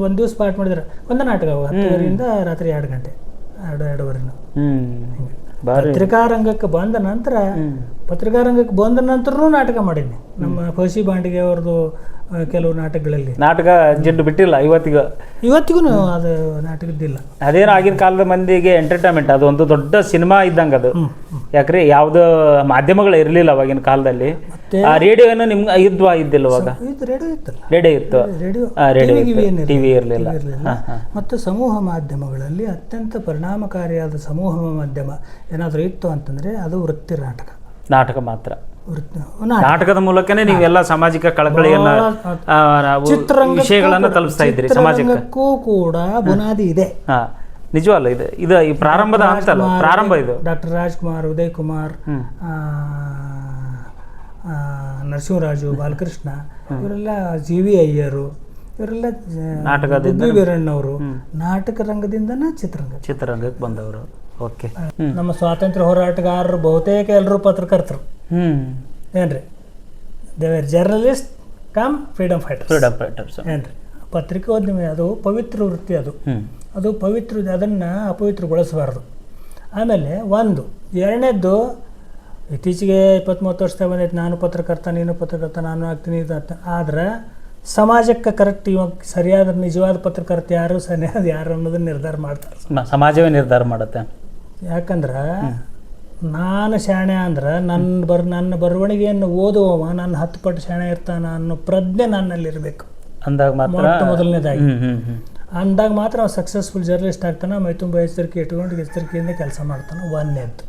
ಒಂದು ದಿವಸ ಪಾಠ ಮಾಡಿದ್ರೆ ಒಂದು ನಾಟಕ 10 ರಾತ್ರಿ 2 ಗಂಟೆ 2:30. ಪತ್ರಿಕಾ ರಂಗಕ್ಕೆ ಬಂದ ನಂತರ ನಾಟಕ ಮಾಡೀನಿ. ನಮ್ಮ ಫಸಿ ಬಾಂಡಿಗೆ ಅವ್ರದ್ದು ಕೆಲವು ನಾಟಕಗಳಲ್ಲಿ. ನಾಟಕ ಜಿಡ್ಡು ಬಿಟ್ಟಿಲ್ಲ ಇವತ್ತಿಗೂ ಅದು ನಾಟಕದ್ದಿಲ್ಲ. ಅದೇನು ಆಗಿನ ಕಾಲದ ಮಂದಿಗೆ ಎಂಟರ್ಟೈನ್ಮೆಂಟ್, ಅದು ಒಂದು ದೊಡ್ಡ ಸಿನಿಮಾ ಇದ್ದಂಗೆ ಅದು. ಯಾಕ್ರಿ, ಯಾವ್ದು ಮಾಧ್ಯಮಗಳು ಇರಲಿಲ್ಲ ಅವಾಗಿನ ಕಾಲದಲ್ಲಿ. ರೇಡಿಯೋ ಏನು ನಿಮ್ಗೆ ಇದ್ದಿಲ್ಲ ಅವಾಗ? ರೇಡಿಯೋ ಇತ್ತು, ಟಿವಿ ಇರಲಿಲ್ಲ. ಮತ್ತು ಸಮೂಹ ಮಾಧ್ಯಮಗಳಲ್ಲಿ ಅತ್ಯಂತ ಪರಿಣಾಮಕಾರಿಯಾದ ಸಮೂಹ ಮಾಧ್ಯಮ ಏನಾದರೂ ಇತ್ತು ಅಂತಂದ್ರೆ ಅದು ವೃತ್ತಿ ನಾಟಕ ಮಾತ್ರ. ನಾಟಕದ ಮೂಲಕನೇ ನೀವೆಲ್ಲ ಸಾಮಾಜಿಕ ಕಳಕಳಿಯನ್ನ, ವಿಷಯಗಳನ್ನ ತಲುಪಿಸ್ತಾ ಇದ್ರಿ ಸಮಾಜಕ್ಕೂ ಕೂಡ ಬುನಾದಿ ಇದೆ. ನಿಜವಲ್ಲ, ಇದು ಈ ಪ್ರಾರಂಭದ ಹಂತಲ್ಲ, ಪ್ರಾರಂಭ ಇದು. ಡಾಕ್ಟರ್ ರಾಜ್ಕುಮಾರ್, ಉದಯ್ ಕುಮಾರ್, ನರಸಿಂಹರಾಜು, ಬಾಲಕೃಷ್ಣ, ಇವರೆಲ್ಲ ಜಿ.ವಿ. ಅಯ್ಯರು, ಇವರೆಲ್ಲ ನಾಟಕದಿಂದ ವೀರಣ್ಣವರು ನಾಟಕ ರಂಗದಿಂದನೇ ಚಿತ್ರರಂಗಕ್ಕೆ ಬಂದವರು. ಓಕೆ. ನಮ್ಮ ಸ್ವಾತಂತ್ರ್ಯ ಹೋರಾಟಗಾರರು ಬಹುತೇಕ ಎಲ್ಲರೂ ಪತ್ರಕರ್ತರು ಏನ್ರಿ. They are journalist come freedom fighters. Freedom fighters ಏನ್ರಿ ಪತ್ರಿಕೋದ್ಯಮಿ ಅದು ಪವಿತ್ರ ವೃತ್ತಿ, ಅದು ಪವಿತ್ರ, ಅದನ್ನು ಅಪವಿತ್ರಗೊಳಿಸಬಾರ್ದು. ಆಮೇಲೆ ಒಂದು ಎರಡನೇದ್ದು, ಇತ್ತೀಚೆಗೆ 20-30 ವರ್ಷದಾಗ ಬಂದೈತೆ, ನಾನು ಪತ್ರಕರ್ತ, ನೀನು ಪತ್ರಕರ್ತ, ನಾನು ಆಗ್ತೀನಿ ಇದು ಆದ್ರೆ ಸಮಾಜಕ್ಕೆ ಕರೆಕ್ಟ್ ಇವಾಗ ಸರಿಯಾದ ನಿಜವಾದ ಪತ್ರಕರ್ತ ಯಾರು, ಸರಿಯಾದ ಯಾರು ಅನ್ನೋದನ್ನ ನಿರ್ಧಾರ ಮಾಡ್ತಾರೆ. ಸಮಾಜವೇ ನಿರ್ಧಾರ ಮಾಡುತ್ತೆ. ಯಾಕಂದ್ರೆ ನಾನು ಶಾಣೆ ಅಂದ್ರೆ ನನ್ನ ಬರವಣಿಗೆಯನ್ನು ಓದುವವ ನನ್ನ 10 ಪಟ್ಟು ಶಾಣೆ ಇರ್ತಾನ ಅನ್ನೋ ಪ್ರಜ್ಞೆ ನನ್ನಲ್ಲಿರಬೇಕು. ಅಂದಾಗ ಮಾತ್ರ ಮೊದಲನೇದಾಗಿ ಅಂದಾಗ ಮಾತ್ರ ಅವ್ನು ಸಕ್ಸಸ್ಫುಲ್ ಜರ್ನಲಿಸ್ಟ್ ಆಗ್ತಾನೆ. ಮೈ ತುಂಬ ಎಚ್ಚರಿಕೆ ಇಟ್ಕೊಂಡು ಎಚ್ಚರಿಕೆಯಿಂದ ಕೆಲಸ ಮಾಡ್ತಾನೆ. ಒಂದನೇದ್ದು.